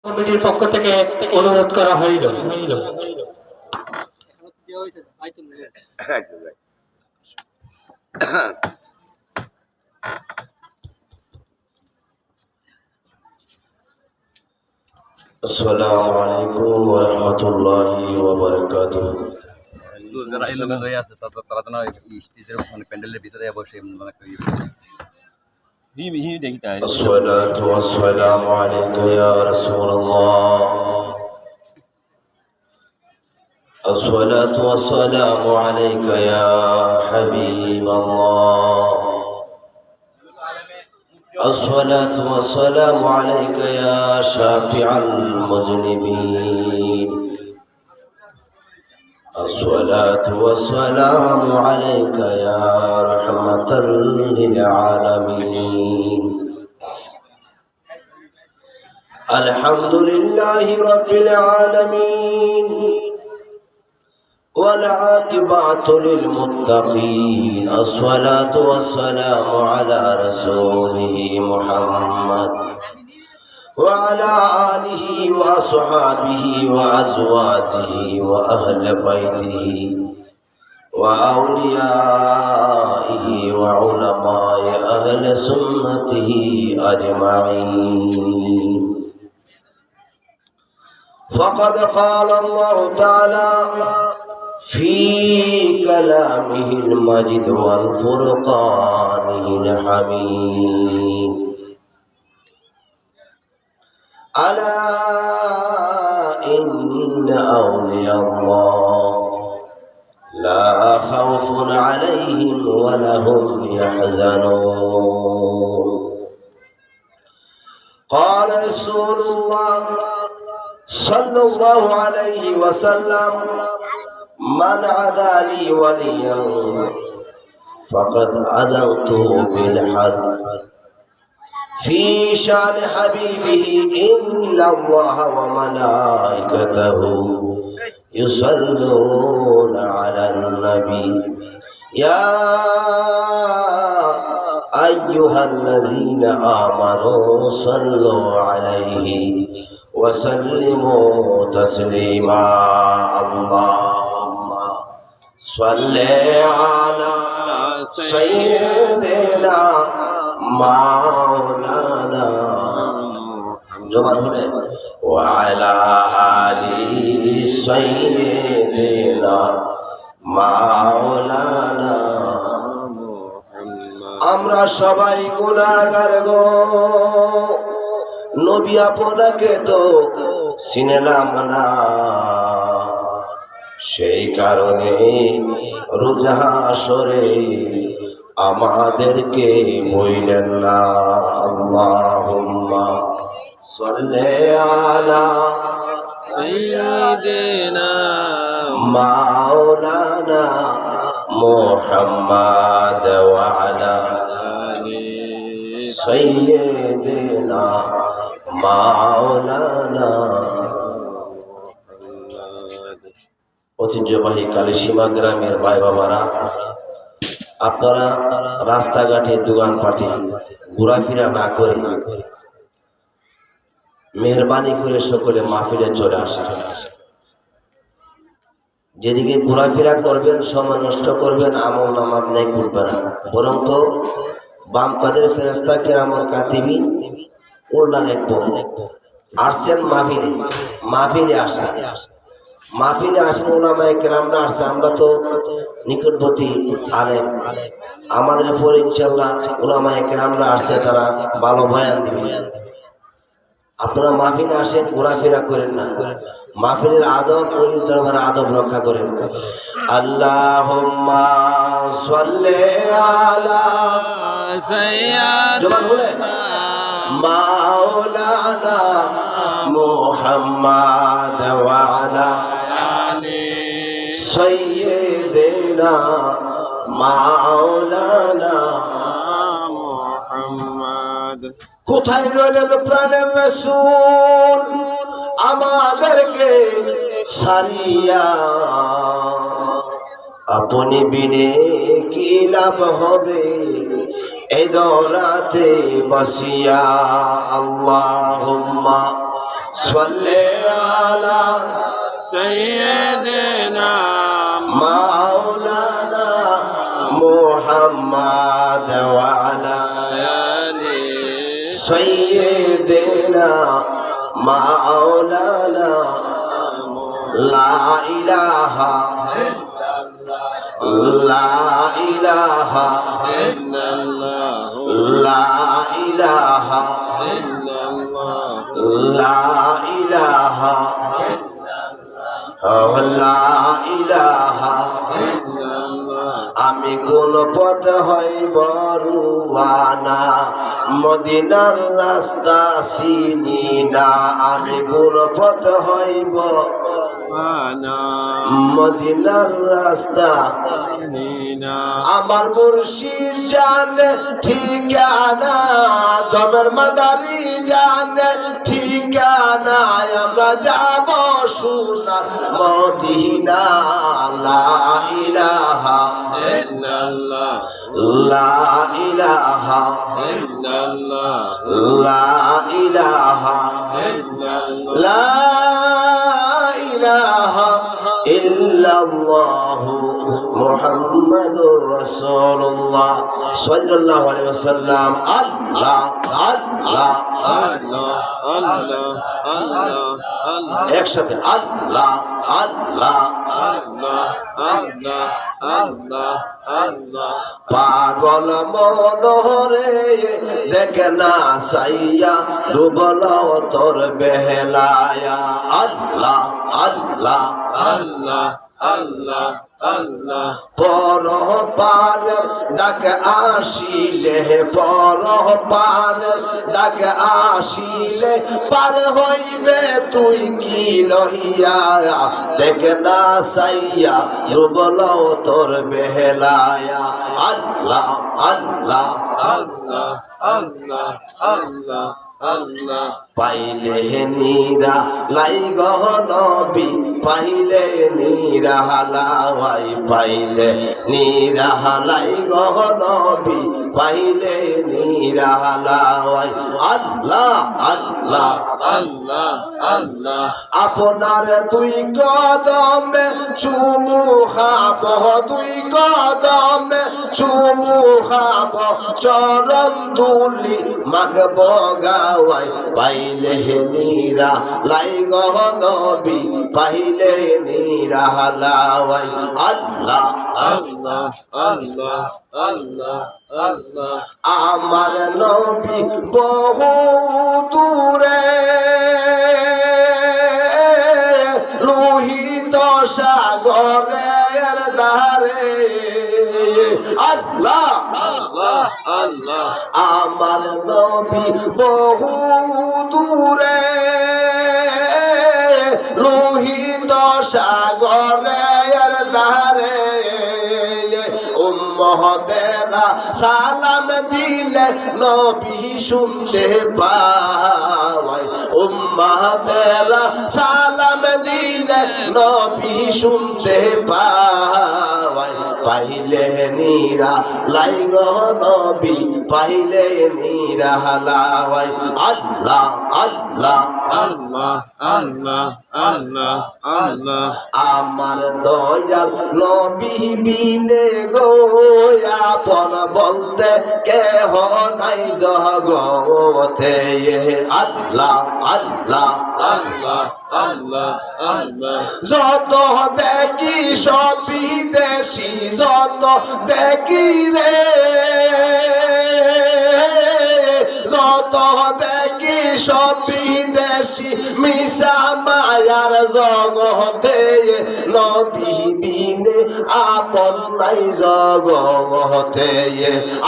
কমিটির পক্ষ থেকে অনুরোধ করা হইল। আসসালামু আলাইকুম ওয়া রাহমাতুল্লাহি ওয়া বারাকাতুহু। যারা এলোমেলো হয়ে আছে তারা তো না স্টেজের মানে প্যান্ডেলের ভিতরে বসে মানে আসসালাতু ওয়াসসালামু আলাইকা ইয়া রাসূলুল্লাহ। আসসালাতু ওয়াসসালামু আলাইকা ইয়া হাবিবাল্লাহ। الصلاة والسلام عليك يا شافع المذنبين. الصلاة والسلام عليك يا رحمة للعالمين. الحمد لله رب العالمين والعاقبة للمتقين. الصلاة والسلام على رسوله محمد وعلى آله وأصحابه وأزواجه وأهل بيته وأوليائه وعلماء أهل سنته أجمعين. فقد قال الله تعالى في كلامه المجيد والفرقانه الحميد: ألا إن أولياء الله لا خوف عليهم ولا هم يحزنون. قال رسول الله صلى الله عليه وسلم: من عادى لي وليا فقد عذرته بالحرب في شان حبيبه إن الله وملائكته يصلون على النبي يا أيها الذين آمنوا صلوا عليه وسلموا تسليما. اللهم صل على سيدنا مولانا وعلى آل سيدنا مولانا. আমরা সবাই গুনাহগার গো, নবী আপনাকে তো চিনলাম না, সেই কারণে রোজ হাসরে আমাদেরকে বইলেন না। আল্লাহুম্মা সাল্লি আলা সাইয়্যিদিনা মাওলানা মুহাম্মাদ ওয়া আলা আলি সাইয়্যিদিনা মাওলানা। ঐতিহ্যবাহী কালীসীমা গ্রামের ভাই বাবারা, আপনারা রাস্তাঘাটে দোকানপাটে ঘোরাফেরা না করে মেহরবানি করে সকলে মাহফিলে চলে আসে। যেদিকে ঘোরাফেরা করবেন, সময় নষ্ট করবেন, আমল নামাজ নেই করবে না, বরং তো বাম কাদের ফেরেশতা কিরামুল কাতিবিন উল্টা লিখবো। আসছেন মাহফিলে আসেন, মাহফিলে আসেন উলামায়ে কেরামরা আসছে। আমরা তো নিকটবর্তী আলেম, আমাদের পরে ইনশাআল্লাহ উলামায়ে কেরামরা আসছে, তারা ভালো বয়ান দিবে। আপনারা মাহফিলে আসেন, ঘোরাফেরা করেন না। মাহফিলের আদব, ওলির দরবারে আদব রক্ষা করেন। আল্লাহুম্মা সাল্লি আলা সাইয়্যিদিনা মাওলানা মুহাম্মাদ ওয়া আলা আলি সাইয়্যিদিনা মাওলানা মুহাম্মাদ। কোথায় রইলেন প্রাণের রাসূল আমাদেরকে সারিয়া? আপনি বিনে কি লাভ হবে এই দৌলাতে বসিয়া। আল্লাহুম্মা সাল্লি আলা سيدنا মাওলানা মুহাম্মদ ওয়া আলা آله সাইয়্যিদিনা মাওলানা লা ইলাহা লা ইলাহা إلا الله লা ইলাহা إلا الله লা ইলাহা লা ইলাহা إلا الله আমি কোন পথ হইব রুয়ানা মদিনার রাস্তা চিনি না আমি কোন পথ হইব أنا মদিনার রাস্তা نينا আমার মুর্শিদ জানে ঠিকানা দমের মাদারি জানে ঠিকানা আমরা যাব সোনার মদিনা লা ইলাহা إلا الله লা ইলাহা إلا الله লা ইলাহা إلا الله লা ইলাহা ইল্লাল্লাহু মুহাম্মাদুর রাসূলুল্লাহ সাল্লাল্লাহু আলাইহি ওয়াসাল্লাম আল্লাহ আল্লাহ الله الله الله الله একসাথে আল্লাহ আল্লাহ الله الله الله الله পাগল মনোহরে দেখে না সাইয়া ডুবল তোর বেহলায়া আল্লাহ আল্লাহ الله الله الله পর পারের ডাক আসিলে পর পারের ডাক আসিলে পার হইবে তুই কি লহিয়া দেখ না সাইয়া ডুবল তোর বেহলায়া আল্লাহ আল্লাহ الله الله الله الله পাইলে নীরা লাই গহনবি পাইলে নীরা হালাই পাইলে নীরা হালাই গহনবি পাইলে নীরা হালাই আল্লাহ আল্লাহ الله الله আপনার দুই কদমে চুমু খাব দুই কদমে চুমু খাব চরণ দুলি মাগব গাওয়াই পাইলে নীরা লাই গহনবি পাইলে নীরা হালাই আল্লাহ الله الله الله الله আমার নবী বহু দূরে লোহিত সাগরের ধারে আল্লাহ الله الله আমার নবী বহু দূরে লোহিত সাগরের ধারে উম্মতেরা সালাম দিলে নবী শুনতে পাওয়াই উম্মতেরা সালাম দিলে নবী শুনতে পাওয়াই পাইলে নীরা লাই গো নবী পাইলে নীরা হালাই আল্লাহ আল্লাহ الله الله الله الله আমার দয়াল নবী বিনে গো আপন বলতে কেহ নাই জগতে আল্লাহ আল্লাহ الله الله الله যত দেখি সব বিদেশি যত দেখি রে যত দেখি সব বিদেশি মিশা মায়ার জগতে নবী বিনে আপন নাই জগতে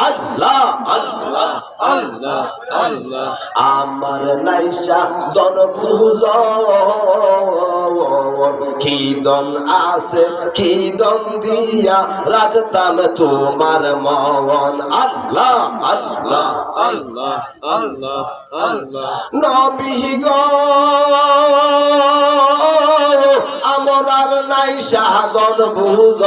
আল্লাহ আল্লাহ الله الله আমার নাইসা জন বুঝ কি দন আছে কি দন দিয়া রাখতাম তোমার মন আল্লাহ আল্লাহ الله الله الله নবী গো আমরার নাই সাধন বুঝ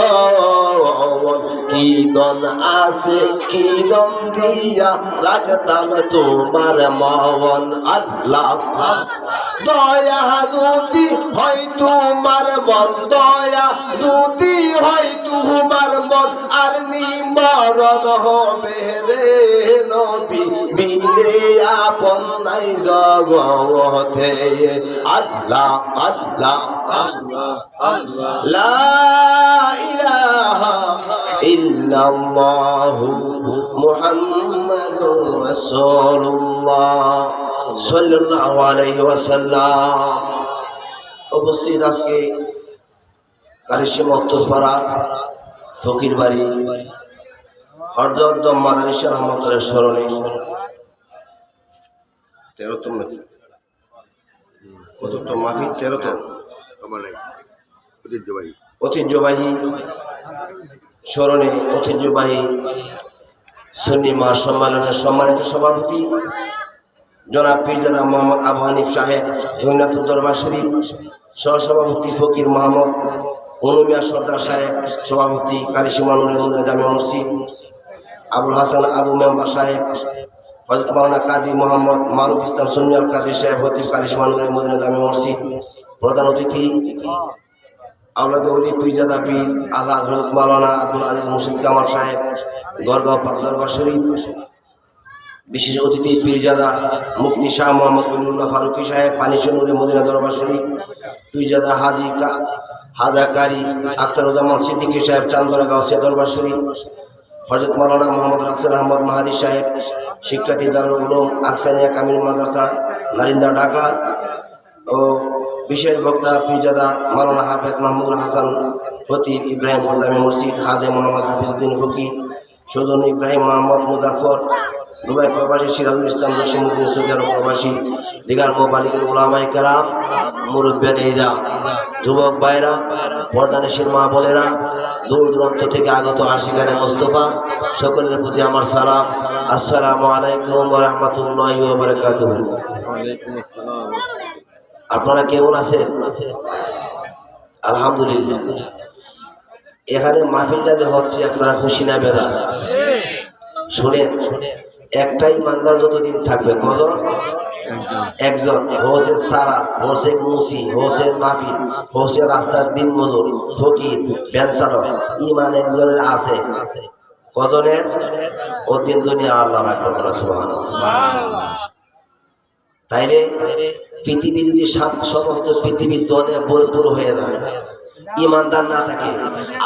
কি দন আছে কি দন দিয়া রাখতাম তোমার মন আল্লাহ দয়া যদি হয় তোমার মন, দয়া যদি হয় তোমার মন, আর নিমরণ হবে রে নবী বিনে আপন নাই জগতে। আল্লাহ আল্লাহ আল্লাহ আল্লাহ লা ইলাহা ইল্লাল্লাহু মুহাম্মাদুর রাসূলুল্লাহ সাল্লাল্লাহু আলাইহি ওয়াসাল্লাম। উপস্থিত আজকে কারিশমা উত্তরপাড়া ফকির বাড়ি হরজত মাদারিসা রহমতের স্মরণে 13তম নাকি কততম মাহফিল? 13তম ঐতিহ্যবাহী স্মরণে ঐতিহ্যবাহী সুন্নি মহাসম্মেলনের সম্মানিত সভাপতি জনাব পীরজাদা মোহাম্মদ আবু হানিফ সাহেব জৈনাথপুর দরবার শরীফ, সহসভাপতি ফকির মোহাম্মদ অনুমিয়া সর্দার সাহেব, সভাপতি কালিশিমা নুরুল হুদা জামে মসজিদ, আবুল হাসান আবু মেম্বার সাহেব, হযরত মাওলানা কাজী মোহাম্মদ মারুফ ইসলাম সুন্নিয়াল কাদের সাহেব, হতিব কালিশিমা নুরুল হুদা জামে মসজিদ। প্রধান অতিথি আওলাদ ওলি পীরজাদা পীর আল্লাহ হযরত মাওলানা আব্দুল আজিজ মুর্শিদ কামাল সাহেব, গড়গাঁও পাক দরবার শরীফ। বিশেষ অতিথি পীরজাদা মুফতি শাহ মোহাম্মদ উল্লাহ ফারুকি সাহেব, পানিশনুরে মদিনা দরবার শরীফ। পীরজাদা হাজি হাজা কারি আখতারুজ্জামান সিদ্দিকী সাহেব, চান্দরাগাঁও সে দরবার শরীফ। হযরত মাওলানা মোহাম্মদ রাসেল আহমদ মাহাদি সাহেব, শিক্ষার্থী দারুল উলুম আকসানিয়া কামিল মাদ্রাসা নারিন্দা ঢাকা। ও বিশেষ বক্তা পীরজাদা মাওলানা হাফেজ মাহমুদুল হাসান খতিব ইব্রাহিম জামে মসজিদ, হাদে মোহাম্মদ হাফিজউদ্দিন ফকির, সুজন ইব্রাহিম মোহাম্মদ মুজাফর, দুবাই প্রবাসী সিরাজুল ইসলাম জসিমউদ্দিন, সৌদি আরব প্রবাসী, দিগার মোবালিকের উলামায়ে কেরাম, মুরব্বিয়ান ইজাম, যুবক ভাইরা, পর্দানিশীল মা বোনেরা, দূর দূরান্ত থেকে আগত আশিকানে মোস্তফা, সকলের প্রতি আমার সালাম। আসসালামু আলাইকুম ওয়া রাহমাতুল্লাহি ওয়া বারাকাতুহু। ওয়ালাইকুম আসসালাম। আপনারা কেমন আছেন? আলহামদুলিল্লাহ। এখানে মাহফিলটা যে হচ্ছে আপনারা খুশি না বেদা? শুনেন, একটাই ইমানদার যতদিন থাকবে, কজন? একজন। হোসে সারা, হোসে মুসি, হোসে নাফিল, হোসে রাস্তার দিন মজুর, ফকির, ভ্যান চালক, ইমান একজনের আছে। কজনের? ও দিন দুনিয়া আল্লাহ রাখবে না। সুবহানাল্লাহ। তাইলে পৃথিবী যদি সমস্ত পৃথিবী দনে ভরপুর হয়ে যায়, ইমানদার না থাকে,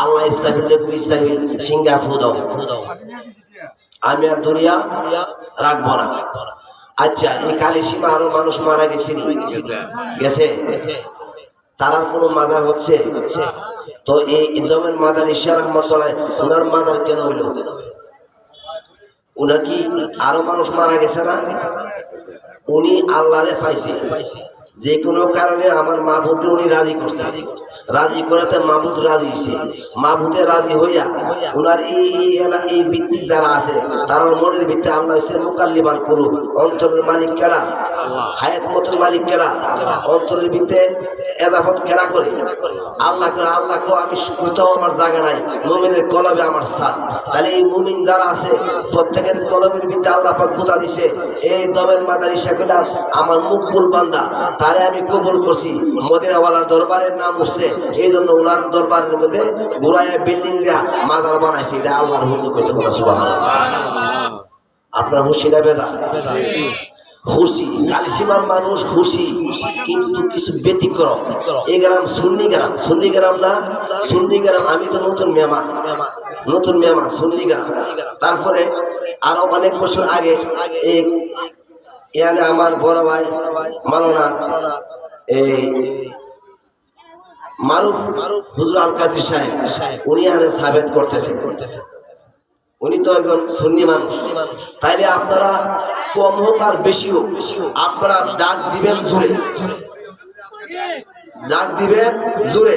আল্লাহ ইস্তাফিল দেখুন, ইস্তাফিল সিঙ্গা ফু দাও, আমি আর দুনিয়া রাখবো না। আচ্ছা, এই কালিসীমা আরো মানুষ মারা গেছে, গেছে, তারার কোনো মাজার হচ্ছে? তো এই ইদমের মাদার ঈশা রহমাতুল্লাহ, ওনার মাদার কেন হইল? ওনার কি আরো মানুষ মারা গেছে না? উনি আল্লাহরে পাইছে, যে কোনো কারণে আমার মাহবুদে উনি রাজি করছে, রাজি করাতে মাহবুদ রাজি হইছে, মাহবুদে রাজি হইয়া উনার এই ভিত্তিক যারা আছে তার মনের ভিত্তি আল্লাহ হচ্ছে মুকাল্লিবান কুলুব, অন্তরের মালিক কেডা? হায়াত মতের মালিক কেডা? অন্তরের ভিত্তে এজাফত কেডা করে? আল্লাহ করে। আল্লাহ কো আমি কোথাও আমার জায়গা নাই, মুমিনের কলবে আমার স্থান। তাহলে এই মুমিন যারা আছে প্রত্যেকের কলবের ভিত্তে আল্লাহ পাক খুদা দিছে, এই দমের মাদার ঈশা পেলাম আমার মকবুল বান্দা, তারে আমি কবুল করছি। মদিনাওয়ালার দরবারের নাম উঠছে, এই জন্য ওনার দরবারের মধ্যে ঘুরাইয়া বিল্ডিং দেয়া মাজার বানাইছে। এটা আল্লাহর হুকুম কইছে। সুবহানাল্লাহ। আপনার খুশি না বেজা? খুশি। কালিসীমার মানুষ খুশি, কিন্তু কিছু ব্যতিক্রম। এই গ্রাম সুন্নি গ্রাম, সুন্নি গ্রাম না, সুন্নি গ্রাম। আমি তো নতুন মেহমান, সুন্নি গ্রাম। তারপরে আরো অনেক বছর আগে এখানে আমার বড় ভাই মাওলানা মারুফ হুজুর আল কাদির সাহেব, উনি এখানে সাবেত করতেছে। উনি তো একজন সুন্নি মানুষ। তাইলে আপনারা কম হোক আর বেশি হোক, আপনারা ডাক দিবেন জোরে, ডাক দিবেন জোরে।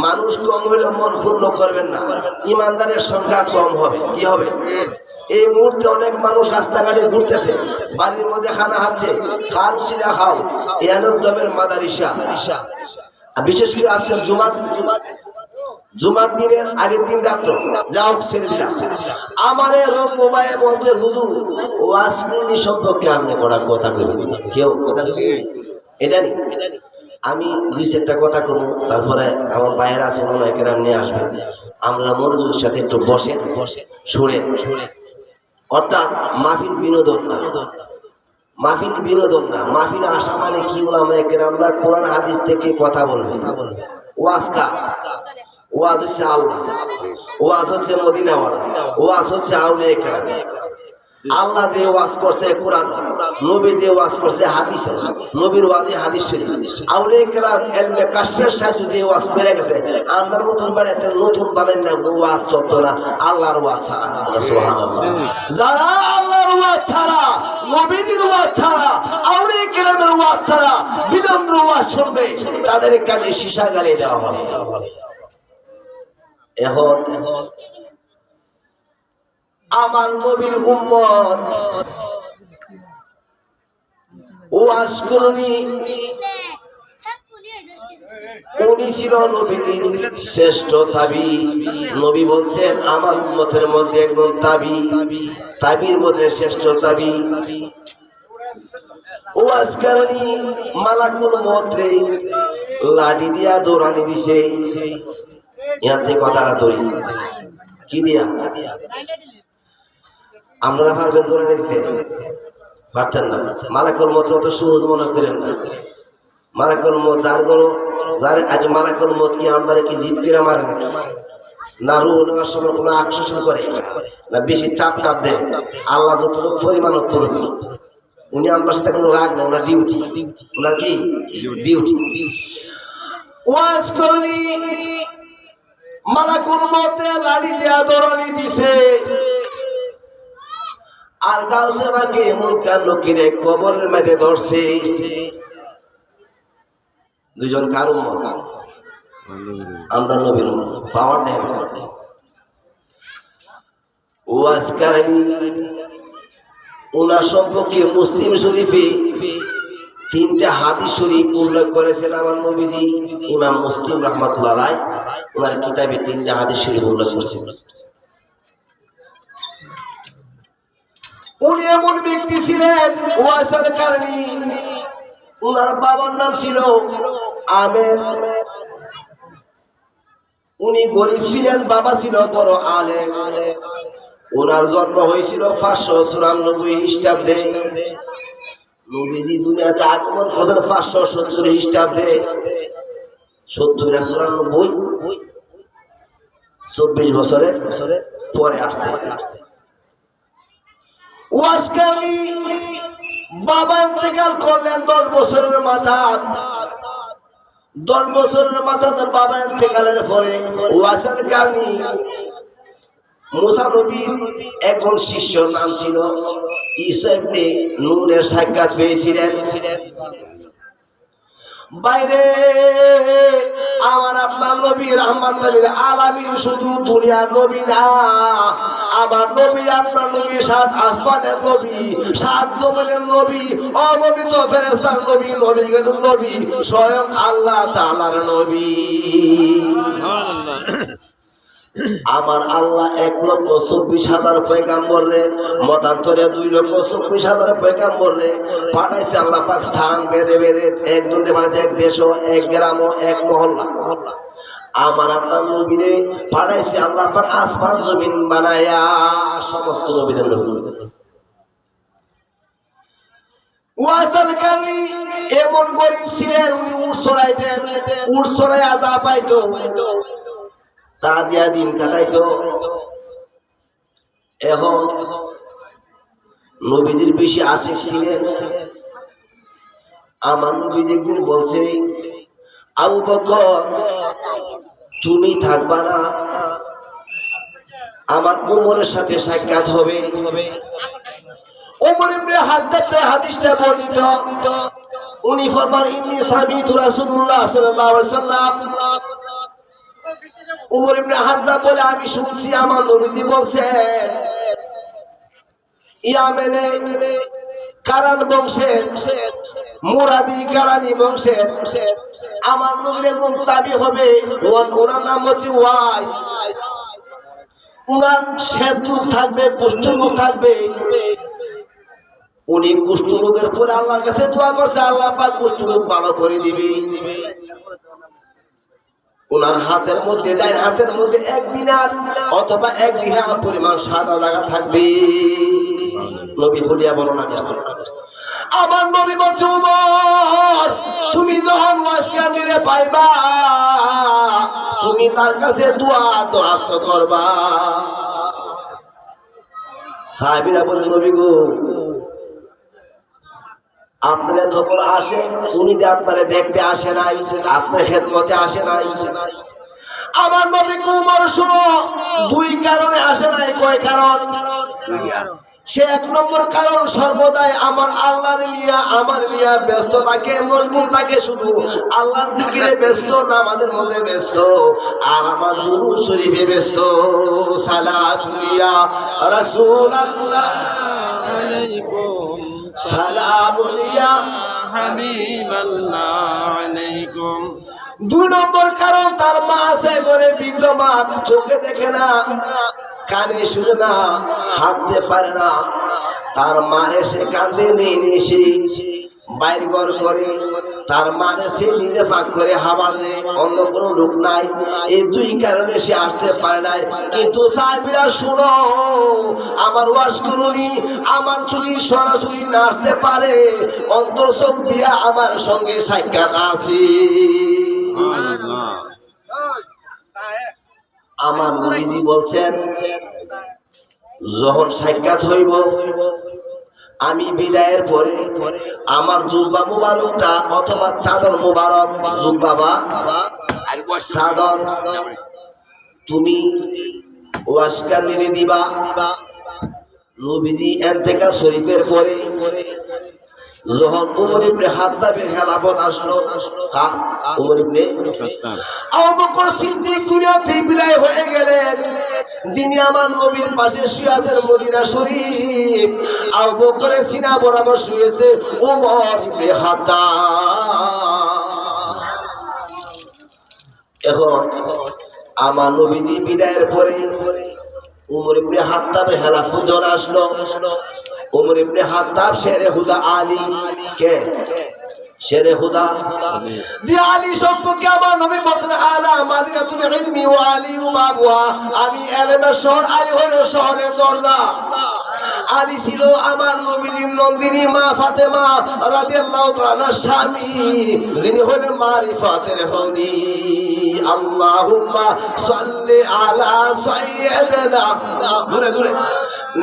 মানুষ কম হলে মন পূর্ণ করবেন না, ইমানদারের সংখ্যা কম হবে। কি হবে? এই মুহূর্তে অনেক মানুষ রাস্তাঘাটে ঘুরতেছে, বাড়ির মধ্যে খানা খাচ্ছে, খারুসিরা খাও, দমের মাদার ঈশা। বিশেষ করে আজকে জুমার দিনের আগের দিন রাত্র যাও ছেড়ে দিলাম, আমার মোবাইলে বলছে হুজুর ওয়াজ সম্পর্কে আপনি করার কথা কইবেন। কেউ কথা এটা নি আমি দুই চারটা কথা কমু, তারপরে আমার বাইরে আছে ওনারা নিয়ে আসবে। আমরা মনোযোগের সাথে একটু বসে শুনে অর্থাৎ মাহফিল বিনোদন না, মাহফিল বিনোদন না, মাহফিল আসা মানে কি ওলামায়ে কেরামরা কোরআন হাদিস থেকে কথা বলবে। ওয়াজ কার? ওয়াজ হচ্ছে আল্লাহ, ওয়াজ হচ্ছে মদিনাওয়ালা, ওয়াজ হচ্ছে আউলিয়া কেরাম। আল্লাহ যে ওয়াজ করছে কোরআন, নবী যে ওয়াজ করছে হাদিস, নবীর ওয়াজে হাদিস শরীফ, আউলিয়া কেরাম ইলমে কাশফের সাহায্যে যে ওয়াজ করে গেছে। আমরার মতন বাড়িতে নতুন বানাই না, ওয়াজ চলতো না আল্লাহর ওয়াজ ছাড়া। সুবহানাল্লাহ। যারা আল্লাহর ওয়াজ ছাড়া, নবীজির ওয়াজ ছাড়া, আউলিয়া কেরামের ওয়াজ ছাড়া বিনম্র ওয়াজ শুনবে, তাদের কানে সীসা গালিয়ে দেওয়া হবে। এখন আমার নবীর উম্মত ওয়াজ করনি, উনি ছিল নবীর শ্রেষ্ঠ তাবি। নবী বলছেন আমার উম্মতের মধ্যে একজন তাবি, তাবির মধ্যে শ্রেষ্ঠ তাবি। ওয়াজ করনি মালাকুল মউতরে লাঠি দিয়া দৌড়ানি দিছে। ইয়ার থেকে কথাটা ধরি কি দিয়া? আমরা পারবেন ধরে নিতে? পারতেন না। মালাকুল মউত অত সহজ মনে করেন না। মালাকুল মউত যার গরো যার আজ মালাকুল মউত কি আমরা কি জিত করে মারে নাকি? না রুহ নেওয়ার সময় কোনো আকর্ষণ করে না, বেশি চাপ টাপ দেয়। আল্লাহ যতটুকু পরিমাণ করবে, উনি আমার সাথে কোনো রাগ নেই, ওনার ডিউটি, ওনার কি ডিউটি। ওয়াজ করনি মালাকুল মউতে লাড়ি দেয়া দৌড়ানি দিছে। আর গাউসে বাকি মুনকার নকিরে কবরের মধ্যে ধরছে। দুইজন কার উম্মত? আমরা নবীর উম্মত। পাওয়ার দেন ওয়াজ করনি। ওনার সম্পর্কে মুসলিম শরীফে 3টা হাদিস শরীফ উল্লেখ করেছেন আমার নবীজি। ইমাম মুসলিম রাহমাতুল্লাহ আলাইহি ওনার কিতাবে 3টা হাদিস শরীফ উল্লেখ করেছেন। উনি এমন ব্যক্তি ছিলেন ওয়াসাল কারণী, ওনার বাবার নাম ছিল আমের। উনি গরিব ছিলেন, বাবা ছিল বড় আলেম। ওনার জন্ম হয়েছিল 594 খ্রিস্টাব্দে। নবীজি দুনিয়াতে আগমন করেছেন 570 খ্রিস্টাব্দে। 70-94 24 বছরের পরে আসছে। ওয়াজকারী বাবা ইন্তেকাল করলেন 10 বছরের মাথায়। 10 বছরের মাথাতে বাবা ইন্তেকালের পরে ওয়াজকারী মুসা নবীর একজন শিষ্যর নাম ছিল ঈসা ইবনে নূনের সাক্ষাৎ পেয়েছিলেন। বাইরে আমার আপনার নবী রাহমাতুল লিল আলামিন শুধু দুনিয়ার নবী না, আমার নবী আপনার নবী 7 আসমানের নবী, 7 জমিনের নবী, অগণিত ফেরেশতার নবী, নবীগণ নবী, স্বয়ং আল্লাহ তাআলার নবী। সুবহানাল্লাহ। আমার আল্লাহ 1,24,000 পয়গাম্বর রে, মতান্তরে 2,24,000 পয়গাম্বর রে পাঠাইছে আল্লাহ পাক স্থান বেঁধে বেঁধে। একজনকে বানাইছে এক দেশ, এক গ্রাম, এক মহল্লা। আমার আপনার নবীরে পাঠাইছে আল্লাহ পাক আসমান জমিন বানায়া সমস্ত নবীদের নবী। ওয়াসাল কারণী এমন গরিব ছিলেন, উনি উট চড়াইতেন, উট চড়াই আজা পাইতো, তা দিয়া দিন কাটাইতো। এখন নবীজির বেশি আশিক ছিলেন। আমার নবীজি একদিন বলছে, আবু বকর তুমি থাকবা না, আমার ওমরের সাথে সাক্ষাৎ হবে। ওমর ইবনে হাত্তাব হাদিসটা বর্ণিত। উনি ফরমান ইন্নী সামিতু রাসূলুল্লাহ সাল্লাল্লাহু আলাইহি ওয়াসাল্লাম। ওমর ইবনে হাত্তাব বলে আমি শুনছি আমার নবীজি বলছেন, ইয়ামেনে কারান বংশের মুরাদি কারানি বংশের আমার নবীর একজন তাবি হবে, ওনার নাম হচ্ছে ওয়াইস। উনার শ্বেত মুখ থাকবে, পুষ্ট মুখ থাকবে। উনি কুষ্ঠ রোগের পরে আল্লাহর কাছে দোয়া করছে, আল্লাহ পাক কুষ্ঠ রোগ ভালো করে দিবে। ওনার হাতের মধ্যে, ডাইন হাতের মধ্যে 1 দিনার অথবা 1 দিরহাম পরিমাণ সাদা দাগা থাকবে। নবী বলিয়া বর্ণনা করছে, আমার নবী বলছে, উমর তুমি যখন ওয়াসকান্দিরে পাইবা, তুমি তার কাছে দরখাস্ত করবা। সাহাবীরা বলে, নবী গো, আপনারা যখন আসে, উনি যে আপনারা দেখতে আসে নাই, আপনার খেদমতে আসে নাই। আমার নবী উমর শুনো, 2 কারণে আসে নাই। কয় কারণ? সে 1 নম্বর কারণ, সর্বদাই আমার আল্লাহর লিয়া, আমার লিয়া ব্যস্ত থাকে, মশগুল থাকে, শুধু আল্লাহর জিকিরে ব্যস্ত, নামাজের মধ্যে ব্যস্ত, আর আমার দুরূদ শরীফে ব্যস্ত। সালাতুল্লাহ রাসূলুল্লাহ আলাইকুম সালামুল্লাহ হাবিবাল্লাহ আলাইকুম। 2 নম্বর কারণ, তার মা আছে ঘরে, বৃদ্ধ মা, চোখে দেখে না, কানে শুনে না, হাঁটতে পারে না। তার মারে সে কান্দে নেই সে বাইর ঘর করে, তার মারে সে নিজে ফাঁক করে হাবার দেয়, অন্য কোনো লোক নাই। এই 2 কারণে সে আসতে পারে নাই। কিন্তু সাহাবীরা শুনো, আমার ওয়াজ করুনি, আমার যদি সরাসরি না আসতে পারে, অন্তর চোখ দিয়া আমার সঙ্গে সাক্ষাৎ আছে। আমার নবীজি বলছেন, যখন সাক্ষাৎ হইব, আমি বিদায়ের পরে আমার জুব্বা মুবারকটা অথবা চাদর মুবারক, জুব্বা বা চাদর, তুমি ওয়াসকান্দিরে দিবা। নবীজি ইন্তেকাল শরীফের পরে যখন উমর ইবনে খাত্তাবের খেলাফত আসলো, উমর ইবনে আবু বকর সিদ্দিক দুনিয়াতে বিদায় হয়ে গেলেন। যিনি আমার নবীর পাশে শুয়ে আছেন মদিনা শরীফ, আবু বকরের সিনা বরাবর শুয়েছে উমর ইবনে খাত্তাব। এখন আমার নবীজি বিদায়ের পরে উমর ইবনে খাত্তাবের খেলাফত যখন আসলো, উমর ইবনে খাত্তাব শেরে হুদা আলী, কে শেরে হুদা, যে আলী সম্পর্কে আমার নবী বলেছেন, আলা মাদিনাতুল ইলমি ওয়া আলী বাবুহা, আমি ইলমের শহর, আলী হলো শহরের দরজা। আলী ছিল আমার নবীর নন্দিনী মা ফাতেমা রাদিয়াল্লাহু তাআলা স্বামী, যিনি হলেন মারিফাতের খনি। আল্লাহুম্মা সাল্লি আলা সাইয়্যিদিনা, জোরে জোরে,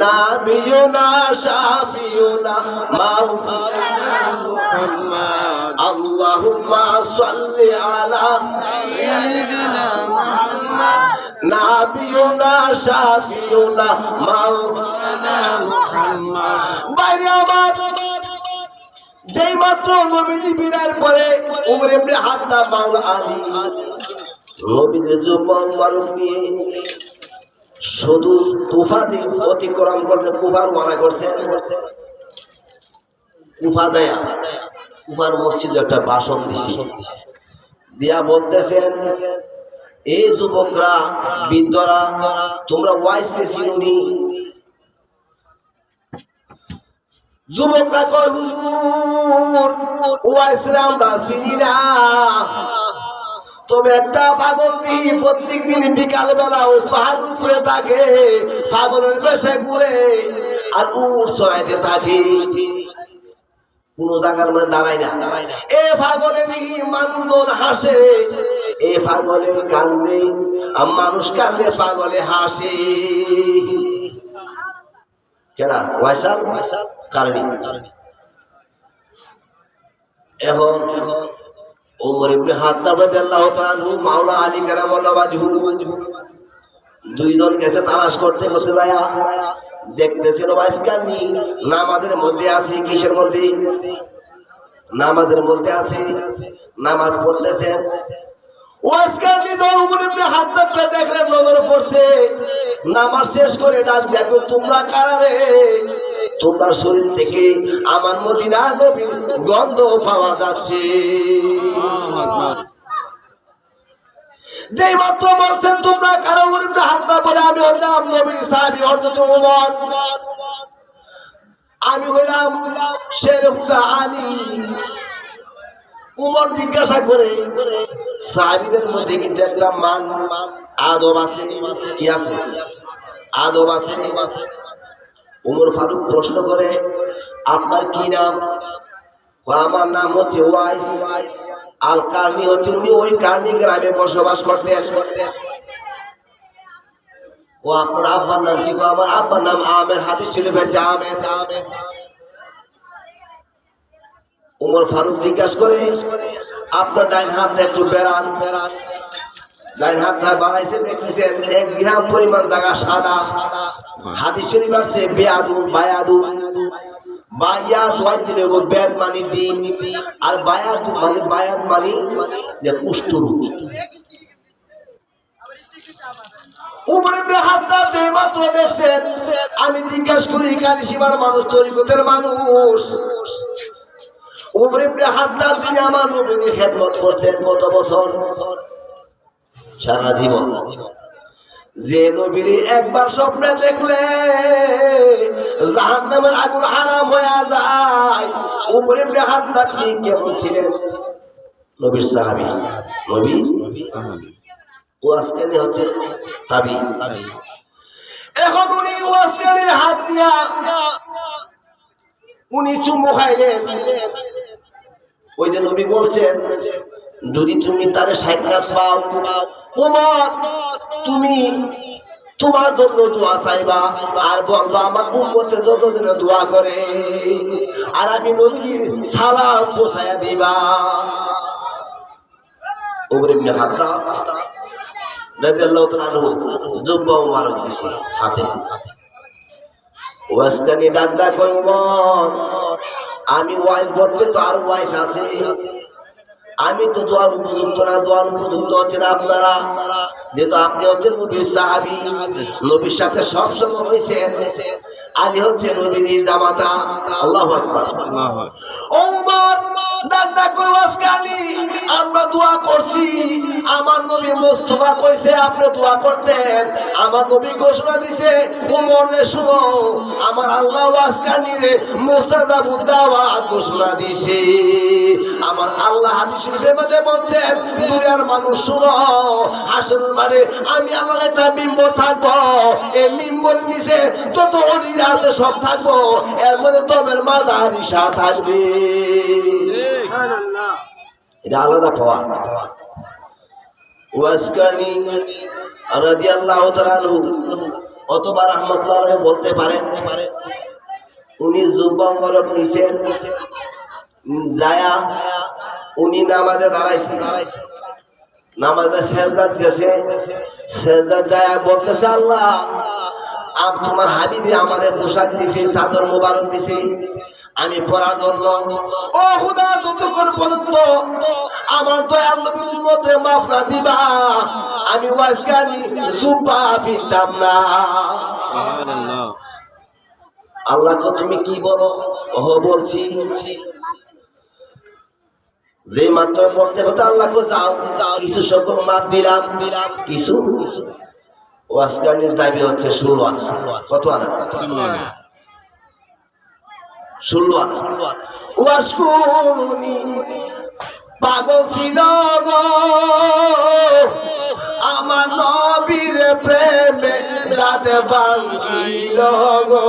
নাবিয়ুনা শাফিউনা মাওলানা মুহাম্মদ। আল্লাহুম্মা সাল্লি আলা সাইয়্যিদিনা মুহাম্মদ, নাবিয়ুনা শাফিউনা মাওলানা মুহাম্মদ। বাইরে আমার যেই মাত্র নবীজি বিদায়ের পরে উমর ইবনে খাত্তাব মাওলা আলী নবীদের জুব্বা মুবারক নিয়ে শুধু কুফা দিয়ে অতিক্রম করতে, কুফার ওয়ানা করছেন। কুফা দেয়া, কুফার মসজিদে একটা ভাষণ দিয়া বলতেছেন, এই যুবকরা, বৃদ্ধরা, তোমরা ওয়াইসকে চিনুনি। যুবকরা কয়, হুজুর ওয়াইসরে আমরা চিনি না, তবে একটা পাগল দিই প্রত্যেক দিন বিকাল বেলা ওই পাহাড় উপরে থাকে, পাগলের বেশে ঘুরে আর উট চড়াইতে থাকে, কোন জায়গার মধ্যে দাঁড়ায় না। এ পাগলে দেখি মানুষজন হাসে, এ পাগলে কান্দে, মানুষ কান্দে, পাগলে হাসে। কেনা ওয়াইসাল কারণী। এখন ওমর ইবনে খাত্তাব রাদিয়াল্লাহু তাআলা আনহু, মাওলা আলী কারামাল্লাহু ওয়াজহু, 2 জন গেছে তালাশ করতে করতে যায়, দেখতেছেন ওয়াইসকান্দি নামাজের মধ্যে আছে। কিসের মধ্যে? নামাজের মধ্যে আছে, নামাজ পড়তেছেন। ওয়াইসকান্দি যখন ওমর ইবনে খাত্তাবকে দেখলেন, নজর পড়ছে, নামাজ শেষ করে ডাক দেখো, তোমরা কারা রে? তোমরা শরীর থেকে আমার মদিনার নবীর গন্ধ পাওয়া যাচ্ছে। যেই মাত্র বলছেন তোমরা কারো হাতটা বলে, আমি হলাম নবীর সাহাবী হযরত ওমর। আমি হইলাম শের হুদা আলী। উমর জিজ্ঞাসা করে সাহাবীদের মধ্যে কিন্তু একটা মান আদব আছে, কি আছে? আদব আছে। উমর ফারুক প্রশ্ন করে, আপনার কি নাম? আমার নাম হচ্ছে ওয়াইস আল কারনি। হচ্ছে উনি ওই কারনি গ্রামে বসবাস করতেন। ও আপনার আব্বার নাম কি? আমার আব্বার নাম আমের। হাদিস শরীফ আছে আমের। উমর ফারুক জিজ্ঞাসা করে, আপনার ডাইন হাতটা একটু বেড়ান। ডাইন হাতটা বাড়াইছে, দেখছেন 1 গ্রাম পরিমাণ জায়গা সাদা। হাদিস শরীফ আছে বেয়াদুন বায়াদুন। বায়াত ওয়াই দিলে ও বেদ মানে ডিম, আর বায়াত মানে বায়াত মানে কুষ্ঠরু। উমর ইবনে খাত্তাব যে মাত্র দেখছেন, আমি জিজ্ঞাসা করি কালিসীমার মানুষ, তরিকতের মানুষ। উমর ইবনে খাত্তাব যিনি আমার নবীর খেদমত করছেন কত বছর? সারা জীবন। যে নবীর একবার স্বপ্নে দেখলে জাহান্নামের আগুন হারাম হয়ে যায়। উমর ইবনে খাত্তাব কি কেমন ছিলেন? নবীর সাহাবী, নবীর ওয়াসকানি হচ্ছে তাবি। এখন উনি ওয়াসকানির হাত দিয়া উনি চুমু খাইলেন। ওই যে নবী বলছেন, যদি তুমি তারে সাক্ষাৎ পাও, উমর তুমি তোমার জন্য দোয়া চাইবা আর বলবা আমার উম্মতের জন্য যেন দোয়া করে, আর আমি নবীর সালাম পৌঁছায়া দিবা। উমর ইবনে খাত্তাব রাদিয়াল্লাহু তাআলা আনহু জুব্বা মুবারক দিছে হাতে। ওয়াসকানি ডাকদা কই, উমর আমি ওয়াইজ বলতে তো আর ওয়াইজ আছে, আমি তো দোয়ার উপযুক্ত না। দোয়ার উপযুক্ত হচ্ছেন আপনারা, যেহেতু আপনি হচ্ছেন নবীর সাহাবী, নবীর সাথে সবসময় হয়েছেন। আলী হচ্ছে নবীর জামাতা। আল্লাহু আকবার। ওমর দাদা কই ওয়াসকানি, আমরা দোয়া করছি, আমার নবী মুস্তাফা কইছে আপনি দোয়া করতেন। আমার নবী ঘোষণা দিছে, ওমর রে শুনো, আমার আল্লাহ ওয়াসকানি রে মুস্তাজাবুদ দাওয়াত ঘোষণা দিছে। আমার আল্লাহ হাদিস শরীফের মধ্যে বলছেন, দুনিয়ার মানুষ শুনো, হাসরের মাঠে আমি আল্লাহর একটা মিম্বর থাকবো, এই মিম্বর নিচে যত ওলিরা আছে সব থাকবো, এর মধ্যে তোমের মাদার ঈশা থাকবে। এটা আলাদা পাওয়া। ওয়াসকানি রাদিয়াল্লাহু তাআলা আনহু অতবার রাহমাতুল্লাহ আলাইহি বলতে পারেন, উনি জুব্বা মুবারক নিছেন, যায়া উনি নামাজে দাঁড়াইছে। নামাজে সেজদা দিয়েছে। সেজদা যায় বলতেছে, আল্লাহ তোমার হাবিবি আমারে পোশাক দিছে, চাদর মুবারক দিছে আমি পরার জন্য। ও খোদা, যতক্ষণ পর্যন্ত আমার দয়াল নবীর উম্মতরে মাফ না দিবা, আমি ওয়াসকানি জুব্বা ফিরতাম না। আল্লাহ কো তুমি কি বলো? ওহ বলছি। যে মাত্র বলতে বলতে আল্লাহ কো যাও যাও, কিছু সংখ্যক মাপ দিলাম। কিছু ওয়াসকানির দাবি হচ্ছে 16 আনা। কত আনা? 16 আনা। ওয়াসকুনি পাগল ছিল গো আমার নবীর প্রেমে, রাতে ভাঙিল গো।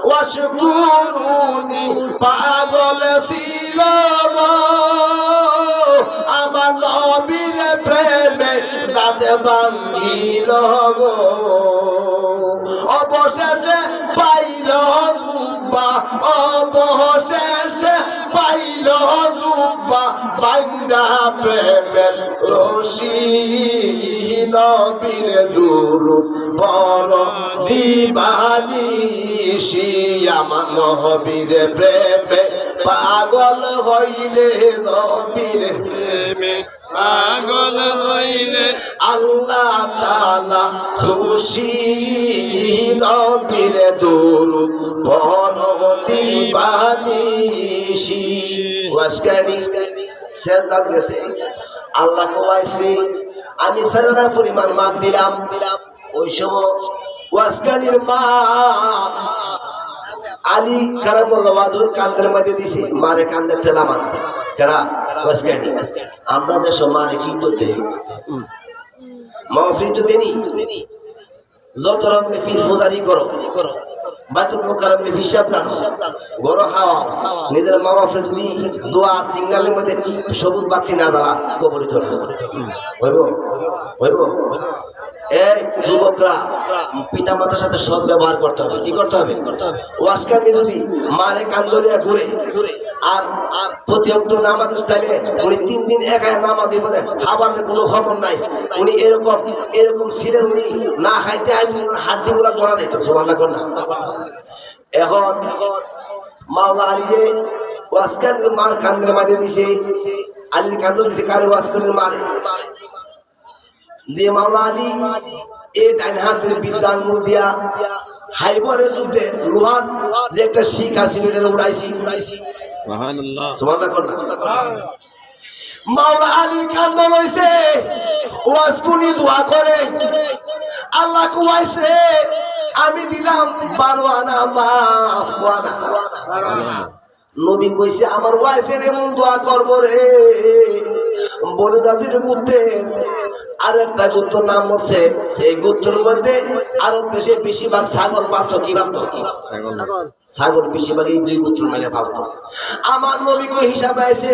ওয়াসকুনি পাগল ছিল গো আমার নবীর প্রেমে, রাতে ভাঙিল গো। অবশেষে পাইল জুব্বা, অবশেষে পাইল জুব্বা, বাইন্দা প্রেমের রশি, নবীর দুরূদ পড় দিবানিশি। আমার নবীর প্রেমে পাগল হইলে, নবীর প্রেমে পাগল হইলে আল্লাহ তাআলা খুশি। নবীর দুরূদ পড় দিবানিশি। ওয়াসকানি সেজদা দিয়েছে। আল্লাহ কইছে, আমি সারা পরিমাণ মাপ দিলাম। ওই সময় ওয়াসকানির মা আলী কারামুল্লাহ ওয়াজুর কান্দের মধ্যে দিছে মারে কান্দের তেলা মারা কেডা ওয়াসকানি আমরা দেশ মারে কি করতে মাহফিল তো দেনি যত রকমের ফিস ফুজারি করো বাতুল মুকাররমের হিসাব রাখো গরো খাওয়া নিজের মা বাপরে যদি দোয়া সিগন্যালের মধ্যে সবুজ বাতি না জ্বালা কবরে চলে হইব হইব এই যুবকরা পিতা মাতার সাথে সৎ ব্যবহার করতে হবে কি করতে হবে ওয়াসকানি যদি মারে কান্দরিয়া ঘুরে আর প্রতিহত নামাজের টাইমে উনি 3 দিন একাই নামাজই পড়ে খাবারের কোনো খবর নাই উনি এরকম ছিলেন উনি না খাইতে আইতে হাড্ডিগুলা গড়া যাইতো সুবহানাল্লাহ কর না এখন মাওলা আলীরে ওয়াসকানির মার কান্দের মাঝে দিছে আলীর কান্দ দিছে কারে ওয়াসকানির মারে যে মাওলা আলী এই ডাইন হাতের বিদ্যা আঙ্গুল দিয়া হাইবরের যুদ্ধে লোহার যে একটা শিখ আছিল এটা উড়াইছি সুবহানাল্লাহ সুবহানাল্লাহ কর না মাওলা আলীর কান্দ লইছে ওয়াসকুনি দোয়া করে আল্লাহ কুয়াইছে আমি দিলাম 12 আনা মাফ ওয়ানা নবী কইছে আমার ওয়াইসের এমন দোয়া করব রে বলে দাজির মধ্যে আর একটা গোত্র নাম হচ্ছে এই গোত্রের মধ্যে আরো বেশিরভাগ ছাগল পালতো কি পালতো ছাগল বেশিরভাগ এই 2 গোত্র মিলে পালতো আমার নবী কই হিসাবে আছে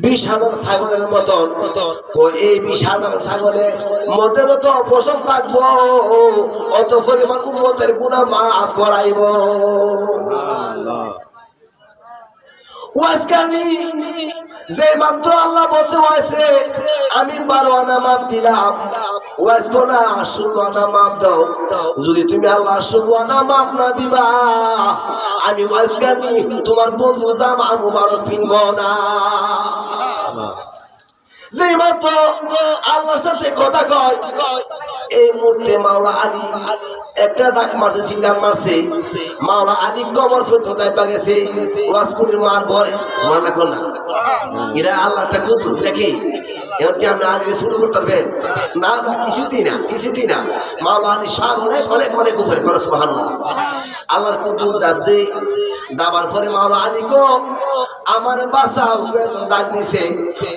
20,000 ছাগলের মতন তো এই 20,000 ছাগলের মধ্যে যত পশম থাকবো অত পরিমাণ উম্মতের গুনাহ মাফ করাইব ওয়াসকানি যে মাত্র আল্লাহ বলতে হয়েছে আমি 12 আনা মাপ দিলাম ওয়াসকোনা 16 আনা মাপ দাও যদি তুমি আল্লাহ 16 আনা মাপ না দিবা আমি ওয়াসকানি তোমার বন্ধু জামা মুবারক পিনব না যে মাত্র আল্লাহর সাথে কথা কয় এই মুহূর্তে মাওলা আলী একটা ডাক মারছে সিল্লান মারছে মাওলা আলী কবর ফতোটায় পা গেছে ওয়াসকুনির মার পরে সুবহানাল্লাহ কোন না এরা আল্লাহটা কুদরত দেখে এখন কি আমরা আলীর শুরু করতে হবে না না কিছুতেই না মাওলা আলী শান অনেক উপরে করে সুবহানাল্লাহ আল্লাহর কুদরত রাবজে দাবার পরে মাওলা আলী গো আমার বাসাও ডাক দিছে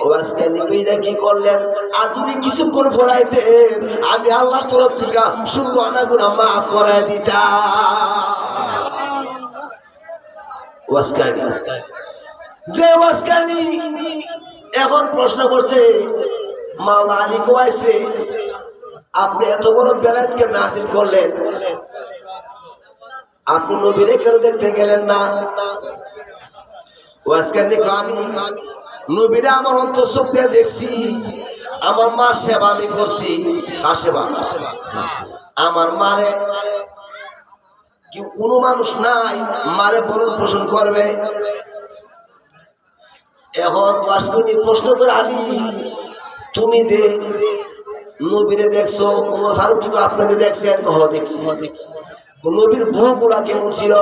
ওয়াসকানি কইরা কি করলেন আর যদি কিছুক্ষণ পড়াইতে আমি আল্লাহর তরফ থেকে 16 আনা গুনাহ মাফ করাই দিতাম ওয়াসকানি যে ওয়াসকানি এখন প্রশ্ন করছে মাওলা আলী কইছে আপনি এত বড় বেলায়েত কেমনে হাসিল করলেন আপনি নবীরে কেন দেখতে গেলেন না ওয়াসকানি আমি নবীরে আমার অন্তর চোখ দিয়ে দেখছি আমার মার সেবা আমি করছি কার সেবা আমার মারে কি কোনো মানুষ নাই মারে বরণ পোষণ করবে এখন ওয়াসকানি প্রশ্ন করে আলী তুমি যে নবীরে দেখছো ওমর ফারুক কি আপনাদের দেখছেন দেখছি নবীর ভূগুলা কেমন ছিল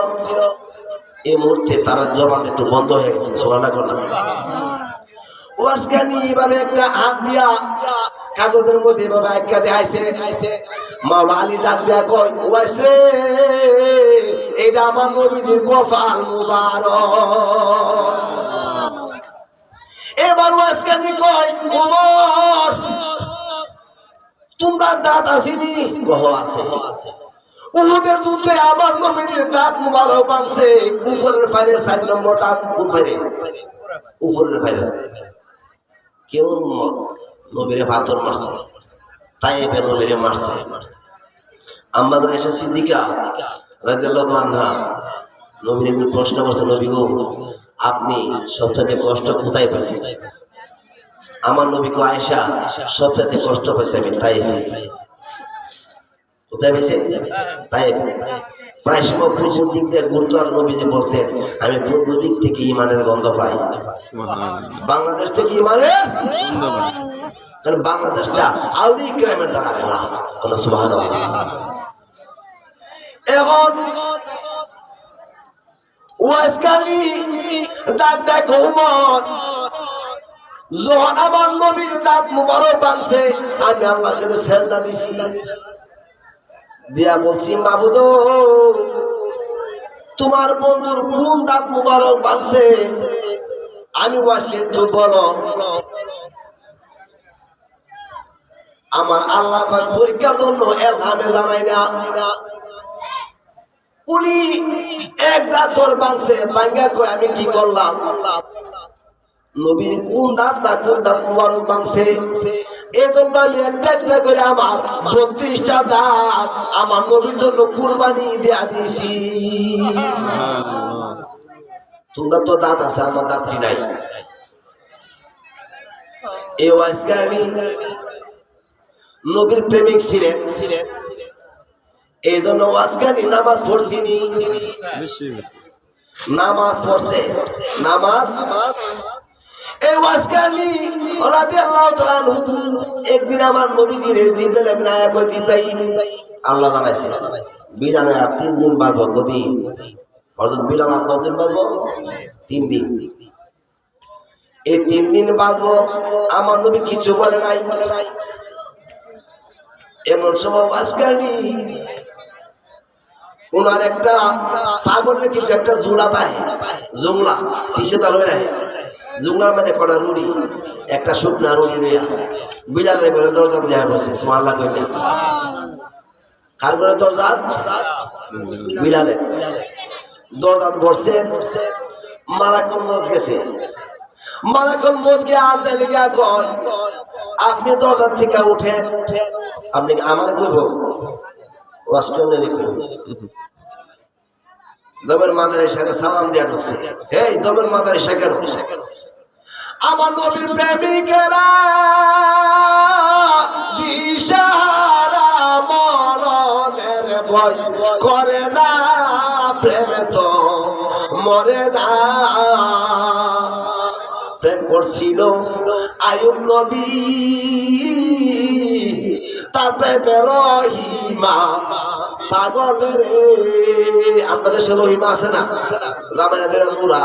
এই মুহূর্তে তার জবান একটু বন্ধ হয়ে গেছে সুবহানাল্লাহ ওয়াসকানি এভাবে একটা হাত দিয়া কাগজের মধ্যে এভাবে আঁকা দেখাইছে মাওলা আলী ডাক দিয়া কয় ওয়াইস রে এটা আমার নবীজির কপাল মুবারক এবার ওয়াসকানি কয় ওমর তোমার দাঁত আসেনি আছে উহুদের যুদ্ধে আমার নবীর দাঁত মুবারক ভাঙছে উপরের ফাইরের 4 নম্বর দাঁত উপরের ফাইরের কেমন নবীরে পাথর মারছে তাই এবে নবীরে মারছে আম্মা আয়েশা সিদ্দিকা রাদিয়াল্লাহু আনহা নবীর একদিন প্রশ্ন করছে নবী গো আপনি সবচেয়ে কষ্ট কোথায় পাইছেন আমার নবী কো আয়েশা সবচেয়ে কষ্ট পাইছে আমি তাই কোথায় পেয়েছে তাই প্রায় সময় পূর্ব দিক দিয়ে ঘুরতো আর নবীজি বলতেন আমি পূর্ব দিক থেকে ইমানের গন্ধ পাই বাংলাদেশ থেকে ইমানের কারণ বাংলাদেশটা আউলি গ্রামের দ্বারা কোন সুবহানাল্লাহ এখন ওয়াসকানি ডাক দেখো উমর যখন আমার নবীর দাঁত মুবারক ভাঙছে আমি আল্লাহর কাছে সেজদা দিছি দিয়া বলছি মাবুদ তোমার বন্ধুর কোন দাঁত মুবারক ভাঙছে আমি ওয়াসি তো বলো। আমার আল্লাহ পাক পরীক্ষার জন্য এলহামে জানাই না উনি এক দাঁত তোর ভাঙছে ভাঙ্গা কই আমি কি করলাম নবীর কোন দাঁত না কোন দাঁত মুবারক ভাঙছে এজন্য আমি একটা করে আমার 32টা দাঁত আমার নবীর জন্য কুরবানি দেয়া দিয়েছি। তোমরা তো দাঁত আছে আমার দাঁতটি নাই। এ ওয়াইসকারী নবীর প্রেমিক ছিলেন এই জন্য ওয়াজকারী নামাজ পড়ছিনি নামাজ পড়ছে নামাজ এই ওয়াজকারী রাদিয়াল্লাহু তাআলা আনহু একদিন আমার নবীজির জিবরাইল আমিন আয়া কই জিবরাইল আল্লাহ জানাইছে বিলালের আর 3 দিন বাঁচবো কদিন হযরত বিলাল আর কতদিন বাঁচবো 3 দিন এই 3 দিন বাঁচবো আমার নবী কিছু বলে নাই এমন সময় ওয়াজকারী ওনার একটা ছাগলের কিন্তু একটা জোড়া দেয় জুংলা কিসে তা লই রাখে জুংলার মধ্যে কটা রুড়ি একটা শুকনা রুড়ি লইয়া বিলালের ঘরে দরজা দেয়া বসে সুবহানাল্লাহ কইতে কার ঘরে দরজা বিলালে দরজা বসে মালাকুল মউত গেছে মালাকুল মউত কে আর দেলে গিয়া কয় আপনি দরজা থেকে উঠেন আপনি আমারে কইব ওয়াসকানে লিখুন দমের মাদারে সাথে সালাম দিয়া ঢুকছে এই দমের মাদারে কেন আমার নবীর প্রেমিকেরা দিশারা মরণের ভয় করে না প্রেমে তো মরে না প্রেম করছিল আইয়ুব নবী তার প্রেমে রহিমা পাগল রে আপনাদের সে রহিমা আছে না জামাইদের মুরা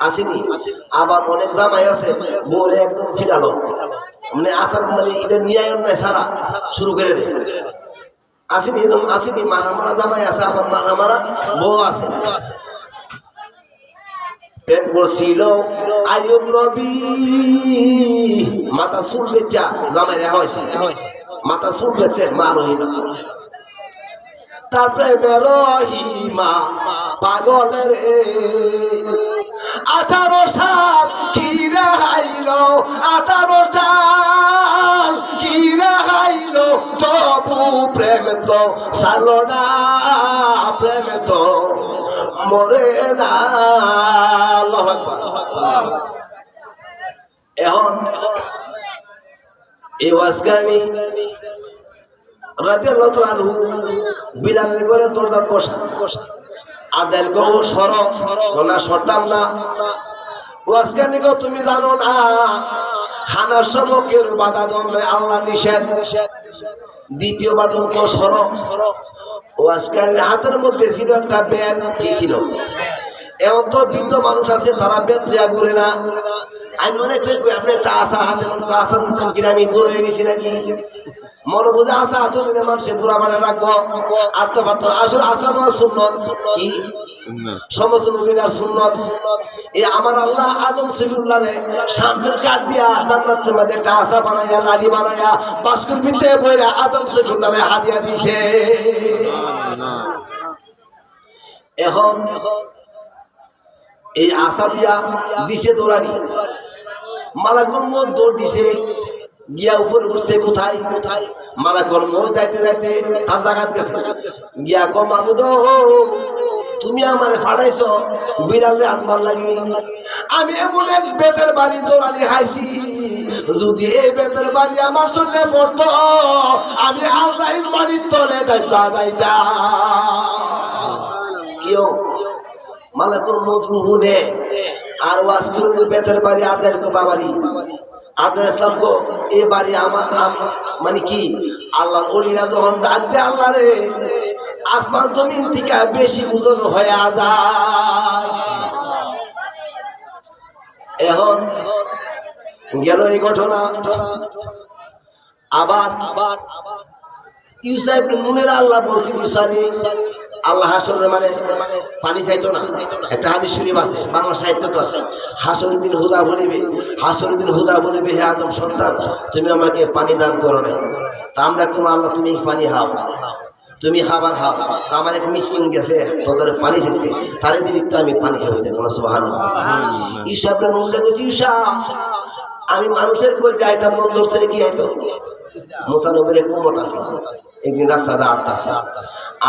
আসেনি আবার অনেক জামাই আছে মোরে একদম ফিরালো মানে আসার মানে এটা নিয়ে নাই সারা শুরু করে দে আসেনি এরকম আসেনি মারা মারা জামাই আছে আবার মারা মারা বউ আছে প্রেম করছিল আইয়ুব নবী মাথা চুল বেচা জামাই রেহা হয়েছে মাথা চুল বেচে মা রহিমা তার প্রেমে রহিমা পাগল রে 18 সাল কি রাহাইলো 18 সাল কি রাহাইলো তবু প্রেম তো সালো না প্রেম তো মরে না আল্লাহু আকবার। এখন এই ওয়াজকারী রাদিয়াল্লাহু তাআলা আনহু বিলালের ঘরে দরজা বসা আর দেখো সর না সরতাম না ওয়াজকারী গো তুমি জানো না খানার সমকের বাধা দমে আল্লাহ নিষেধ দ্বিতীয়বার তো সর ওয়াজকারীর হাতের মধ্যে ছিল একটা ব্যাগ কি ছিল এমন তো বৃদ্ধ মানুষ আছে তারা বেত লিয়া ঘুরে না আমি অনেকটা আপনি একটা আশা হাতে আশা করতাম কিনা আমি বুড়ো হয়ে গেছি নাকি মনে বুঝে আশা হাতে নিলে মানুষের বুড়া মানে রাখবো আর তো পারতো আসলে আশা নয় সুন্নত কি সমস্ত নবীর সুন্নত এই আমার আল্লাহ আদম সফিউল্লাহরে শামসুল কাঠ দিয়া জান্নাতের মধ্যে একটা আশা বানাইয়া লাড়ি বানাইয়া বাস্কুর ভিতরে বইরা আদম সফিউল্লাহরে হাদিয়া দিছে এখন এই আশা দিয়া দিছে দৌড়ানি মালাকুল মউত দৌড় দিছে গিয়া উপরে উঠছে কোথায় মালাকুল মউত যাইতে যাইতে তার জায়গা গেছে গিয়া কো মাহমুদ তুমি আমারে ফাড়াইছো বিড়ালে আনবার লাগি আমি এমন এক বেতের বাড়ি দৌড়ানি খাইছি যদি এই বেতের বাড়ি আমার শরীরে পড়তো আমি আল্লাহর বাড়ির তলে ডাইবা যাইতাম কেউ মালাকুল মউত রুহু নে আর ওয়াসকুরের বেতের বাড়ি আরদাল কো বাবারি আরদাল ইসলাম কো এই বাড়ি আমার মানে কি আল্লাহর ওলিরা যখন ডাক দেয় আল্লাহ রে আসমান জমিন থেকে বেশি ওজন হয়ে যায় এখন গেল এই ঘটনা আবার ইউসা ইবনে মুনির আল্লাহ বলছেন ইউসারে আল্লাহ হাসরের মানে পানি চাইতো না। একটা হাদিস শরীফ আছে, বাংলা সাহিত্য তো আছে, হাসরের দিন হুদা বলিবে, হাসরের দিন হুদা বলিবে, হে আদম সন্তান তুমি আমাকে পানি দান করো না। তা আমরা কোনো আল্লাহ তুমি পানি হাও, তুমি খাবার হাও। আমার এক মিসকিন গেছে তোদের পানি চাইছে, তারে দিলি তো আমি পানি খাবো। দেখো না সুবহানাল্লাহ। ঈশা আপনি মুসা কইছি, ঈশা আমি মানুষের কই যাইতাম মন ধরছে কি হইতো। মুসা নবীর এক উম্মত আছে, একদিন রাস্তাতে আটতাছে,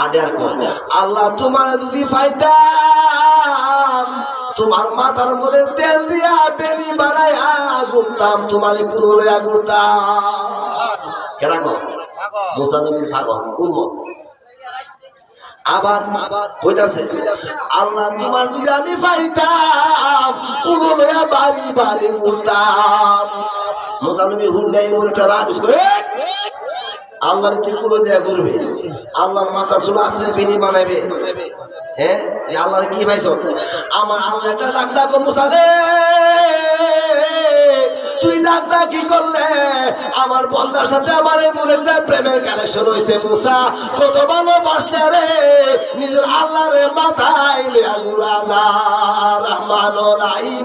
আডে আর কয় আল্লাহ তোমার যদি পাইতাম তোমার মাথার মধ্যে তেল দিয়া বেনি বানাইয়া ঘুরতাম, তোমার কোন লইয়া ঘুরতাম। কেডা কো? মুসা নবীর পাগল উম্মত। আবার কইতাছে আল্লাহ তোমার যদি আমি পাইতাম কোন লইয়া বাড়ি বাড়ি ঘুরতাম। মুসা নবী হুন্ডাই এমন একটা রাগ করে আল্লাহর কি কুলো দেয়া করবে, আল্লাহর মাথা চুল আসলে বেনি বানাবে। হ্যাঁ আল্লাহর কি পাইছ? আমার আল্লাহ একটা ডাক ডাকো মুসা রে, তুই ডাকটা কি করলে? আমার বন্দার সাথে আমার এমন একটা প্রেমের কানেকশন হয়েছে মুসা, কত ভালোবাসলে রে নিজের আল্লাহর মাথায় লিয়া ঘুরা যা। রহমান ও রাহিম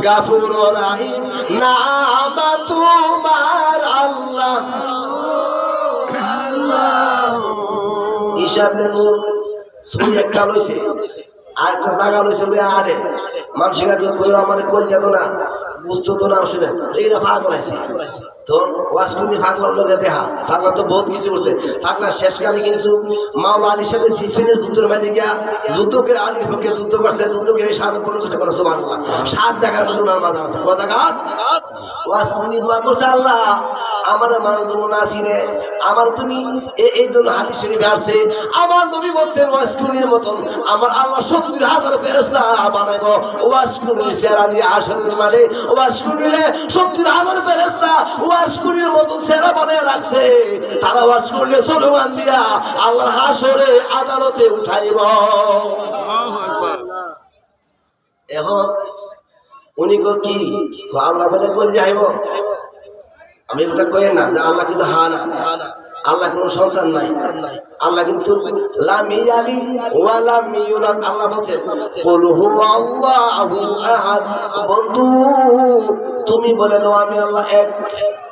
গাফুর ও রাহিম নাম তোমার আল্লাহ। ঈশা ইবনে নূর ছবি একটা লইছে, আর একটা জায়গা লইছে আড়ে মানুষকে কইও আমার কল যেত না, বুঝতো তো না, শুনে এইটা পাগল আছে। তখন ওয়াসকুনি পাগলার লোকে দেখা, পাগলা তো বহুত কিছু করছে। পাগলা শেষকালে কিন্তু মাওলা আলীর সাথে সিফিনের যুদ্ধের মাঝে গিয়া যুদ্ধ করে আলীর পক্ষে যুদ্ধ করছে, যুদ্ধ করে 7 সুবহানাল্লাহ 7 জায়গার মধ্যে ওনার মাঝে আছে। কত জায়গা? ওয়াসকুনি দোয়া করছে আল্লাহ আমার মানুষ মনে আসিনে, আমার তুমি এই জন্য হাদিস শরীফে আসছে আমার নবী বলছেন ওয়াসকুনির মতন আমার আল্লাহ 70,000 ফেরেশতা বানাইবো। ওয়াসকুনির চেহারা দিয়ে আসরের মাঠে ওয়াসকুনিরে 70,000 ফেরেশতা ওয়াসকুনির মতন চেহারা বানায় রাখছে। তারা ওয়াসকুনিরে স্লোগান দিয়া আল্লাহর হাসরে আদালতে উঠাইব। এখন উনি কি আল্লাহ বলে কই যাইব? আমি কথা কই না যে আল্লাহ কিন্তু হা না, আল্লাহ কোনো সন্তান নাই, আল্লাহ কিন্তু লাম ইয়ালিদ ওয়া লাম ইউলাদ। আল্লাহ বলেন কুল হুয়াল্লাহু আহাদ। বন্ধু তুমি বলে দাও আমি আল্লাহ এক।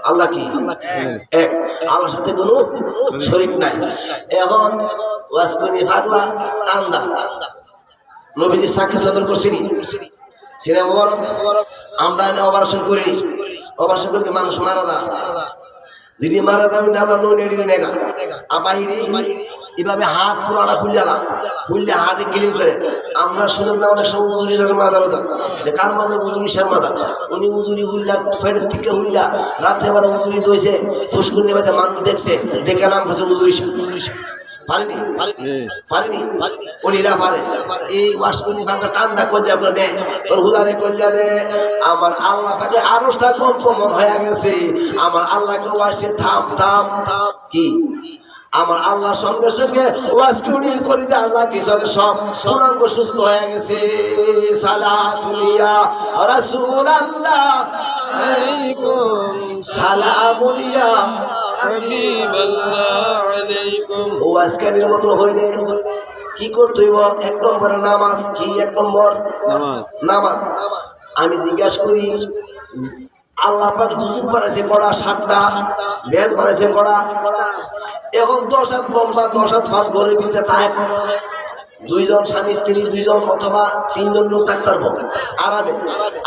আল্লাহ কি? এক। আল্লাহর সাথে কোনো শরীক নাই। এখন ওয়াসকুনি পাগলা টান্দা নবীজি সাক্ষী সদর করছিনি সিনেমা মোবারক। আমরা অপারেশন করি, অপারেশন করলে মানুষ মারা যায়, যদি মারা যাবে আল্লাহ নুন নেগা বাহিনী এভাবে হাত ফুলাটা খুললে হাটে ক্লিন করে। আমরা শুনলাম না অনেক সময় উজুরি মাদারও যান, কার মাঝে উজুরি সার মাদা, উনি উজুরি হুল্লা ফেটের থেকে হুল্লা রাত্রেবেলা উজুরি দইছে ফুসকুনি বাদে মানুষ দেখছে, দেখে নাম হচ্ছে উজুরি সার। পারেনি পারেনি উনিরা পারে। এই ওয়াসকুনি ভাঙা টান্দা কলজা করে নেয় তোর হুদারে কলজা দে। আমার আল্লাহ পাকে আরশটা কম্পন হয়ে গেছে। আমার আল্লাহকে ওয়াসে থাম থাম থাম কি আমার আল্লাহর সঙ্গে সঙ্গে ওয়াসকুনি করে যে আল্লাহ কিসরে সব পূর্ণাঙ্গ সুস্থ হয়ে গেছে। সালাতুলিয়া রাসূলুল্লাহ আলাইকুম সালামুলিয়া ওয়াসকানির মতো হইলে কি করতে হইব? 1 নম্বরে নামাজ। কি 1 নম্বর? নামাজ। আমি জিজ্ঞাসা করি আল্লাহ পাক দুজুক বানাইছে কড়া 7টা, বেদ বানাইছে কড়া। এখন 10 হাত লম্বা 10 হাত ফাঁস ঘরের ভিতরে তাই 2 জন স্বামী স্ত্রী 2 জন অথবা 3 জন লোক থাকতে পারবো আরামে।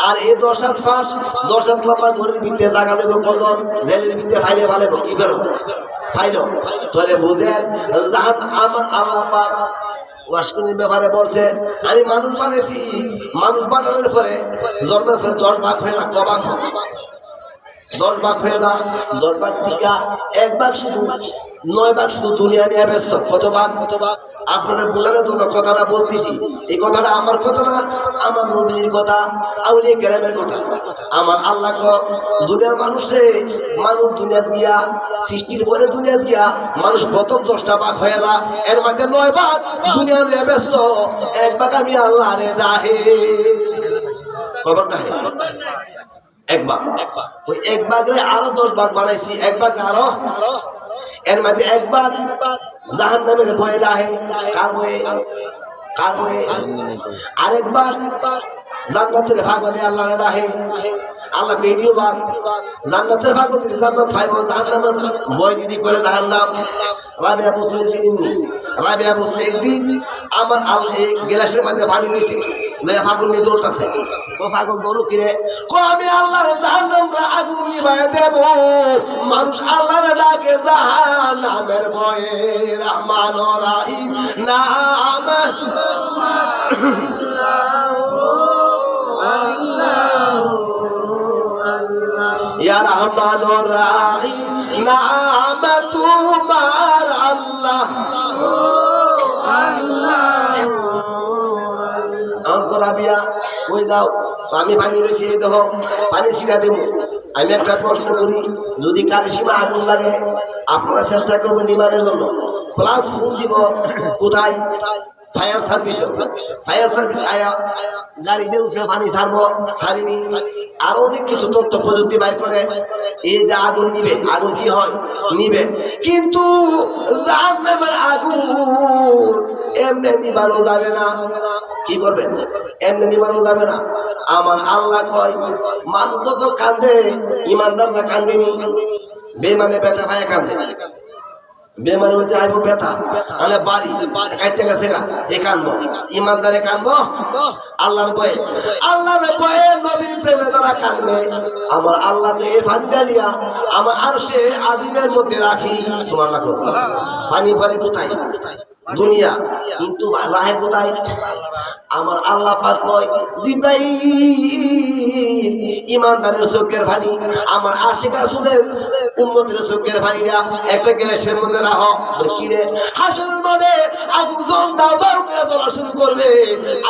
আর এই 10 হাত ফাঁস 10 হাত লম্বা ঘরের ভিতরে জায়গা দেবো কজন? জেলের ভিতরে ফাইলে ভালো কি বেরো ফাইল। তাহলে বুঝেন জাহান আমার আল্লাহ পাক ওয়াসকুনির ব্যাপারে বলছে আমি মানুষ বানিয়েছি, মানুষ বানানোর পরে জন্মের পরে 10 ভাগ হয়ে না, কবাক 10 ভাগ হয়ে না। 10 ভাগ টিকা 1 ভাগ শুধু, 9 ভাগ শুধু দুনিয়া নিয়ে ব্যস্ত। কত ভাগ? আপনারা বোঝানোর জন্য কথাটা বলতেছি। এই কথাটা আমার কথা না, আমার নবীর কথা, আউলিয়া কেরামের কথা। আমার আল্লাহ দুনিয়ার মানুষে মানুষ দুনিয়া দিয়া সৃষ্টির পরে দুনিয়া দিয়া মানুষ প্রথম 10টা ভাগ হয়ে যা, এর মধ্যে 9 ভাগ দুনিয়া নিয়ে ব্যস্ত, 1 ভাগ আমি আল্লাহ রে রাহে। খবরটা এক ভাগ ওই এক ভাগরে আরো 10 ভাগ বানাইছি এক ভাগ আরো এর মধ্যে এক ভাগ জাহান্নামের ভয়ে রাহে কার ভয়ে আরেক ভাগ জান্নাতের ভাগ হলে আল্লাহর ডাহে আল্লাহ পেডিও ভাগ জান্নাতের ভাগ যদি জান্নাত পাইবো জাহান্নামের ভয় যদি করে জাহান্নাম রাবিয়া বসলে চিনিনি রাবিয়া বসলে একদিন আমার এই গ্লাসের মধ্যে পানি নিয়েছি লয়া ফাগুন নিয়ে দৌড়তাছে ও ফাগুন দৌড়ু কিরে কো আমি আল্লাহর জাহান্নামে আগুন নিভায় দেব মানুষ আল্লাহর ডাকে জাহান্নামের ভয়ে রহমান ও রহিম নাম ইয়া রহমান ও রহিম নাম তোমার আল্লাহ রাবিয়া ওই যাও আমি পানি রয়েছি দেখো পানি ছিটা দেবো আমি একটা প্রশ্ন করি যদি কালিসীমা আগুন লাগে আপনারা চেষ্টা করবেন নিবারের জন্য প্লাস ফোন দিব কোথায় ফায়ার সার্ভিস আয়া গাড়ি দিয়ে উঠে পানি ছাড়বো ছাড়িনি আরো অনেক কিছু তথ্য প্রযুক্তি বাইর করে এই যে আগুন নিবে আগুন কি হয় নিবে কিন্তু জাহান্নামের আগুন এমনি নিবানো যাবে না কি করবেন এমনি নিবানো যাবে না আমার আল্লাহ কয় মানুষ যত কান্দে ইমানদাররা কান্দেনি বেমানে ব্যথা পায় কান্দে বেমানে হইতে আইব ব্যথা আলে বাড়ি কাটতে গেছে এ কানবো ইমানদারে কানবো আল্লাহর ভয়ে নবীর প্রেমে যারা কান্দে আমার আল্লাহকে এই ফানি ডালিয়া আমার আরশে আজিমের মধ্যে রাখি সুবহানাল্লাহ ফানি ফানি কোথায় দুনিয়া কিন্তু রাহে কোথায় আমার আল্লাহ পাক কয় জিবরাইল ইমানদারের চোখের পানি আমার আশিক রাসূলের উম্মতের চোখের পানিরা একটা গ্লাসের মধ্যে রাখো কি রে হাসরের মাঠে আগুন জ্বল দাও দাও করে জ্বলা শুরু করবে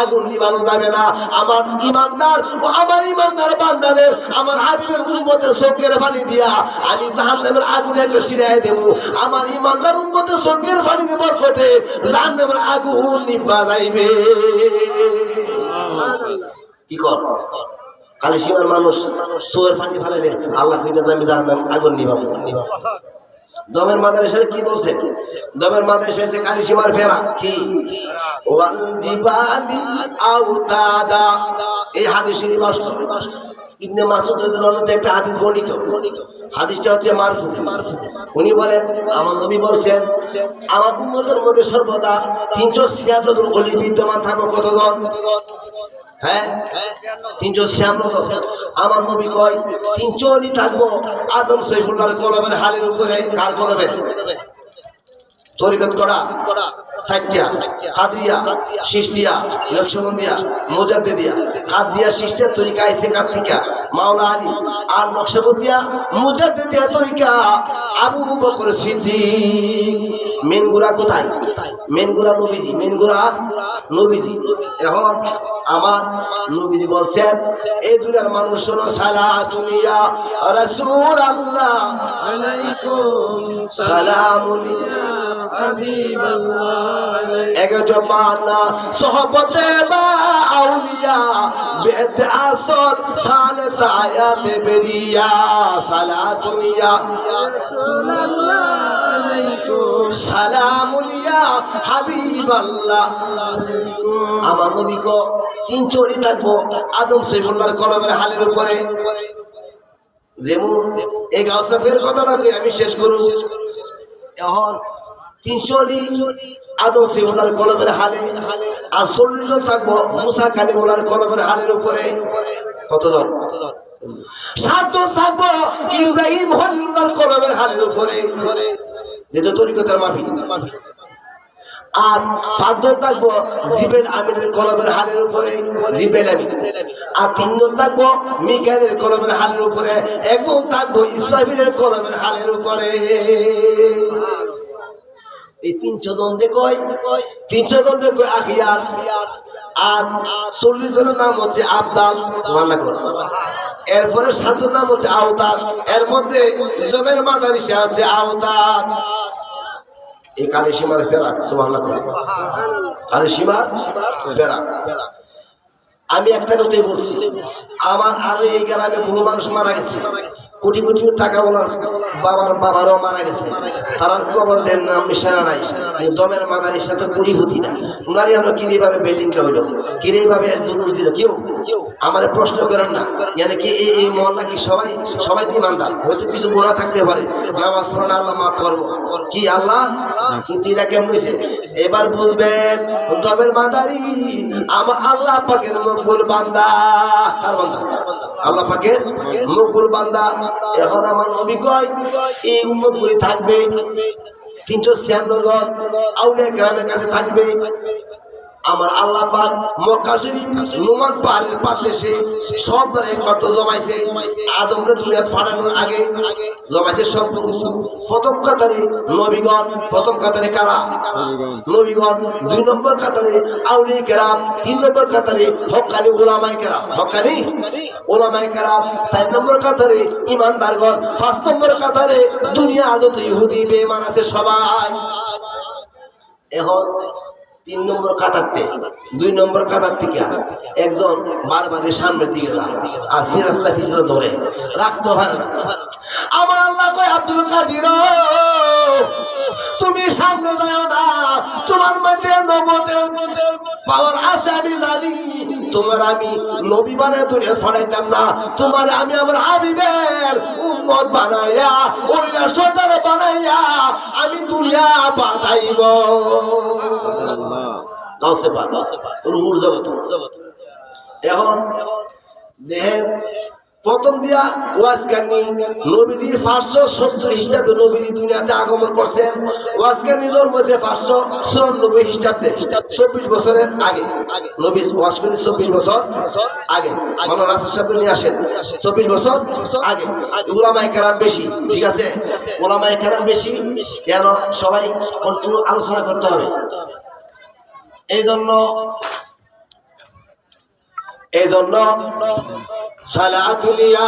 আগুন নিভানো যাবে না আমার ইমানদার ও আমার ইমানদার বান্দাদের আমার হাবিবের উম্মতের চোখের পানি দিয়া আমি জাহান্নামের আগুনে একটা ছিড়ায় দেব আমার ইমানদার উম্মতের চোখের পানির বরকতে জাহান্নামের আগুন নিভা যাইবে কি কর কালিসীমার মানুষ সোয়ের পানি ফেলাইলে আল্লাহ কইটা আমি জাহান্নাম আগুন নিভাবো দমের মাদ্রাসায় কি বলছে দমের মাদ্রাসায় সে কালিসীমার ফেরা কি ওয়াল জিবালি আউতাদা এই হাদিসের ভাষা ইবনে মাসউদ রাদিয়াল্লাহু আনহু একটা হাদিস বর্ণিত হাদিসটা হচ্ছে মারফু উনি বলেন আমার নবী বলছেন আমার উম্মতের মধ্যে সর্বদা 376 জন ওলি বিদ্যমান থাকবে কতজন হ্যাঁ 396 আমার নবী কয় 300 ওলি থাকবো আদম সৈফুল্লাহর কলমের হালের উপরে কার কলমে তরিকত করা 60টা কাদরিয়া চিশতিয়া নকশবন্দিয়া মুজাদ্দিদিয়া কাদরিয়া চিশতিয়া তরিকা আইছে কার্তিকা মাওলা আলী আর নকশবন্দিয়া মুজাদ্দিদিয়া তরিকা আবু বকর সিদ্দিক মেনগুরা কোথায় মেনগুরা নবীজি এখন আমার নবীজি বলছেন এই দুনিয়ার মানুষ শোনো সালাতুন ইয়া রাসূলুল্লাহ আলাইকুম সালামুন এক জমানা সোহবতে বা আউলিয়া বেদ আসর সালাত আয়াত বেরিয়া সালাতুন ইয়া রাসূলুল্লাহ আলাইকুম সালামুন ইয়া হাবিবাল্লাহ আমার নবী কো 300 ওলি থাকবো আদম সৈফুল্লাহর কলমের হালের উপরে যেমন এই গাউসাফের কথাটা আমি শেষ করব এখন 300 ওলি আদম সৈফুল্লাহর কলমের হালে আর 40 জন থাকবো মুসা কালিমুল্লাহর কলমের হালের উপরে কতজন 7 জন থাকবো ইব্রাহিম খলিলুল্লাহর কলমের হালের উপরে যেটা তরিকতের মাহফিল আর 7 জন থাকবো জিবেল আমিনের কলমের হালের উপরে জিবেল আমিন আর 3 জন থাকবো মিকাইলের কলমের হালের উপরে 1 জন থাকবো ইসরাফিলের কলমের হালের উপরে এই 300 জন কয় আখিয়ার আর 40 জনের নাম হচ্ছে আবদাল সুবহানাল্লাহ এরপরে 7 জনের নাম হচ্ছে আওতাদ এর মধ্যে জমের মাদারিসা হচ্ছে আওতাদ এই কালিসীমার ফেরাক সুবহানাল্লাহ কালিসীমার ফেরাক আমি একটা কথাই বলছি, আমার আরো এই গ্রামে বহু মানুষ মারা গেছে, কোটি কোটি টাকা বলার বাবারও মারা গেছে, তারার কবর দেন নাম নিশানা নাই, দমের মাদারির সাথে কুড়ি হতি না। উনারই হলো কিভাবে বিল্ডিংটা হইলো, কিভাবে জরুর দিল, কেউ আমার প্রশ্ন করেন না। মানে কি এই মহল্লা কি সবাই তো ইমানদার, হয়তো কিছু গুনাহ থাকতে পারে, নামাজ পড়া না আল্লাহ মাফ করবো কি আল্লাহ, কিন্তু এটা কেমন হয়েছে এবার বুঝবেন। দমের মাদারি আমার আল্লাহ পাকের মকবুল বান্দা, কার বান্দা? আল্লাহ পাকের মকবুল বান্দা। এখন আমার নবী কয় এই উম্মত গুলি থাকবে 396 জন আউলিয়া কেরামের কাছে থাকবে। আমার আল্লাহ পাক মক্কা শরীফ নোমান পাহাড়ের পাদদেশে সব একবার তো জমাইছে, আদমরে দুনিয়া ফাটানোর আগে জমাইছে সব। প্রথম কাতারে নবীগণ, প্রথম কাতারে কারা? নবীগণ। 2 নম্বর কাতারে আউলিয়া কেরাম, 3 নম্বর কাতারে হক্কানি উলামায়ে কেরাম, হক্কানি উলামায়ে কেরাম, 4 নম্বর কাতারে ইমানদারগণ, 5 নম্বর কাতারে দুনিয়া যত ইহুদি বেঈমান আছে সবাই। এখন 3 নম্বর কাতারতে 2 নম্বর কাতার থেকে একজন বারবার সামনের দিকে যায় আর ফেরেশতা পিছনে ধরে রাখতে পারে না। আমার আল্লাহ কয় আব্দুল কাদির তুমি সামনে যাও না, তোমার মধ্যে নবুয়তের পাওয়ার আছে আমি জানি, তোমার আমি নবী বানায় দুনিয়া ছড়াইতাম না, তোমার আমি আমার হাবিবের উম্মত বানাইয়া ওইরা সর্দার বানাইয়া আমি দুনিয়া পাঠাইব। রুহুর জগৎ। এখন দেখেন প্রথম দিয়া ওয়াজ কানি নবীজির 570 খ্রিস্টাব্দে নবীজি দুনিয়াতে আগমন করছেন। ওয়াজ কানি জন্ম হয়েছে 594 খ্রিস্টাব্দে, 24 বছরের আগে। নবী ওয়াজ কানি 24 বছর আগে, মাওলানা রাসূল সাহেব নিয়ে আসেন 24 বছর আগে। উলামায়ে কেরাম বেশি, ঠিক আছে, উলামায়ে কেরাম বেশি কেন সবাই কন্টিনিউ আলোচনা করতে হবে। এই জন্য সালাতুলিয়া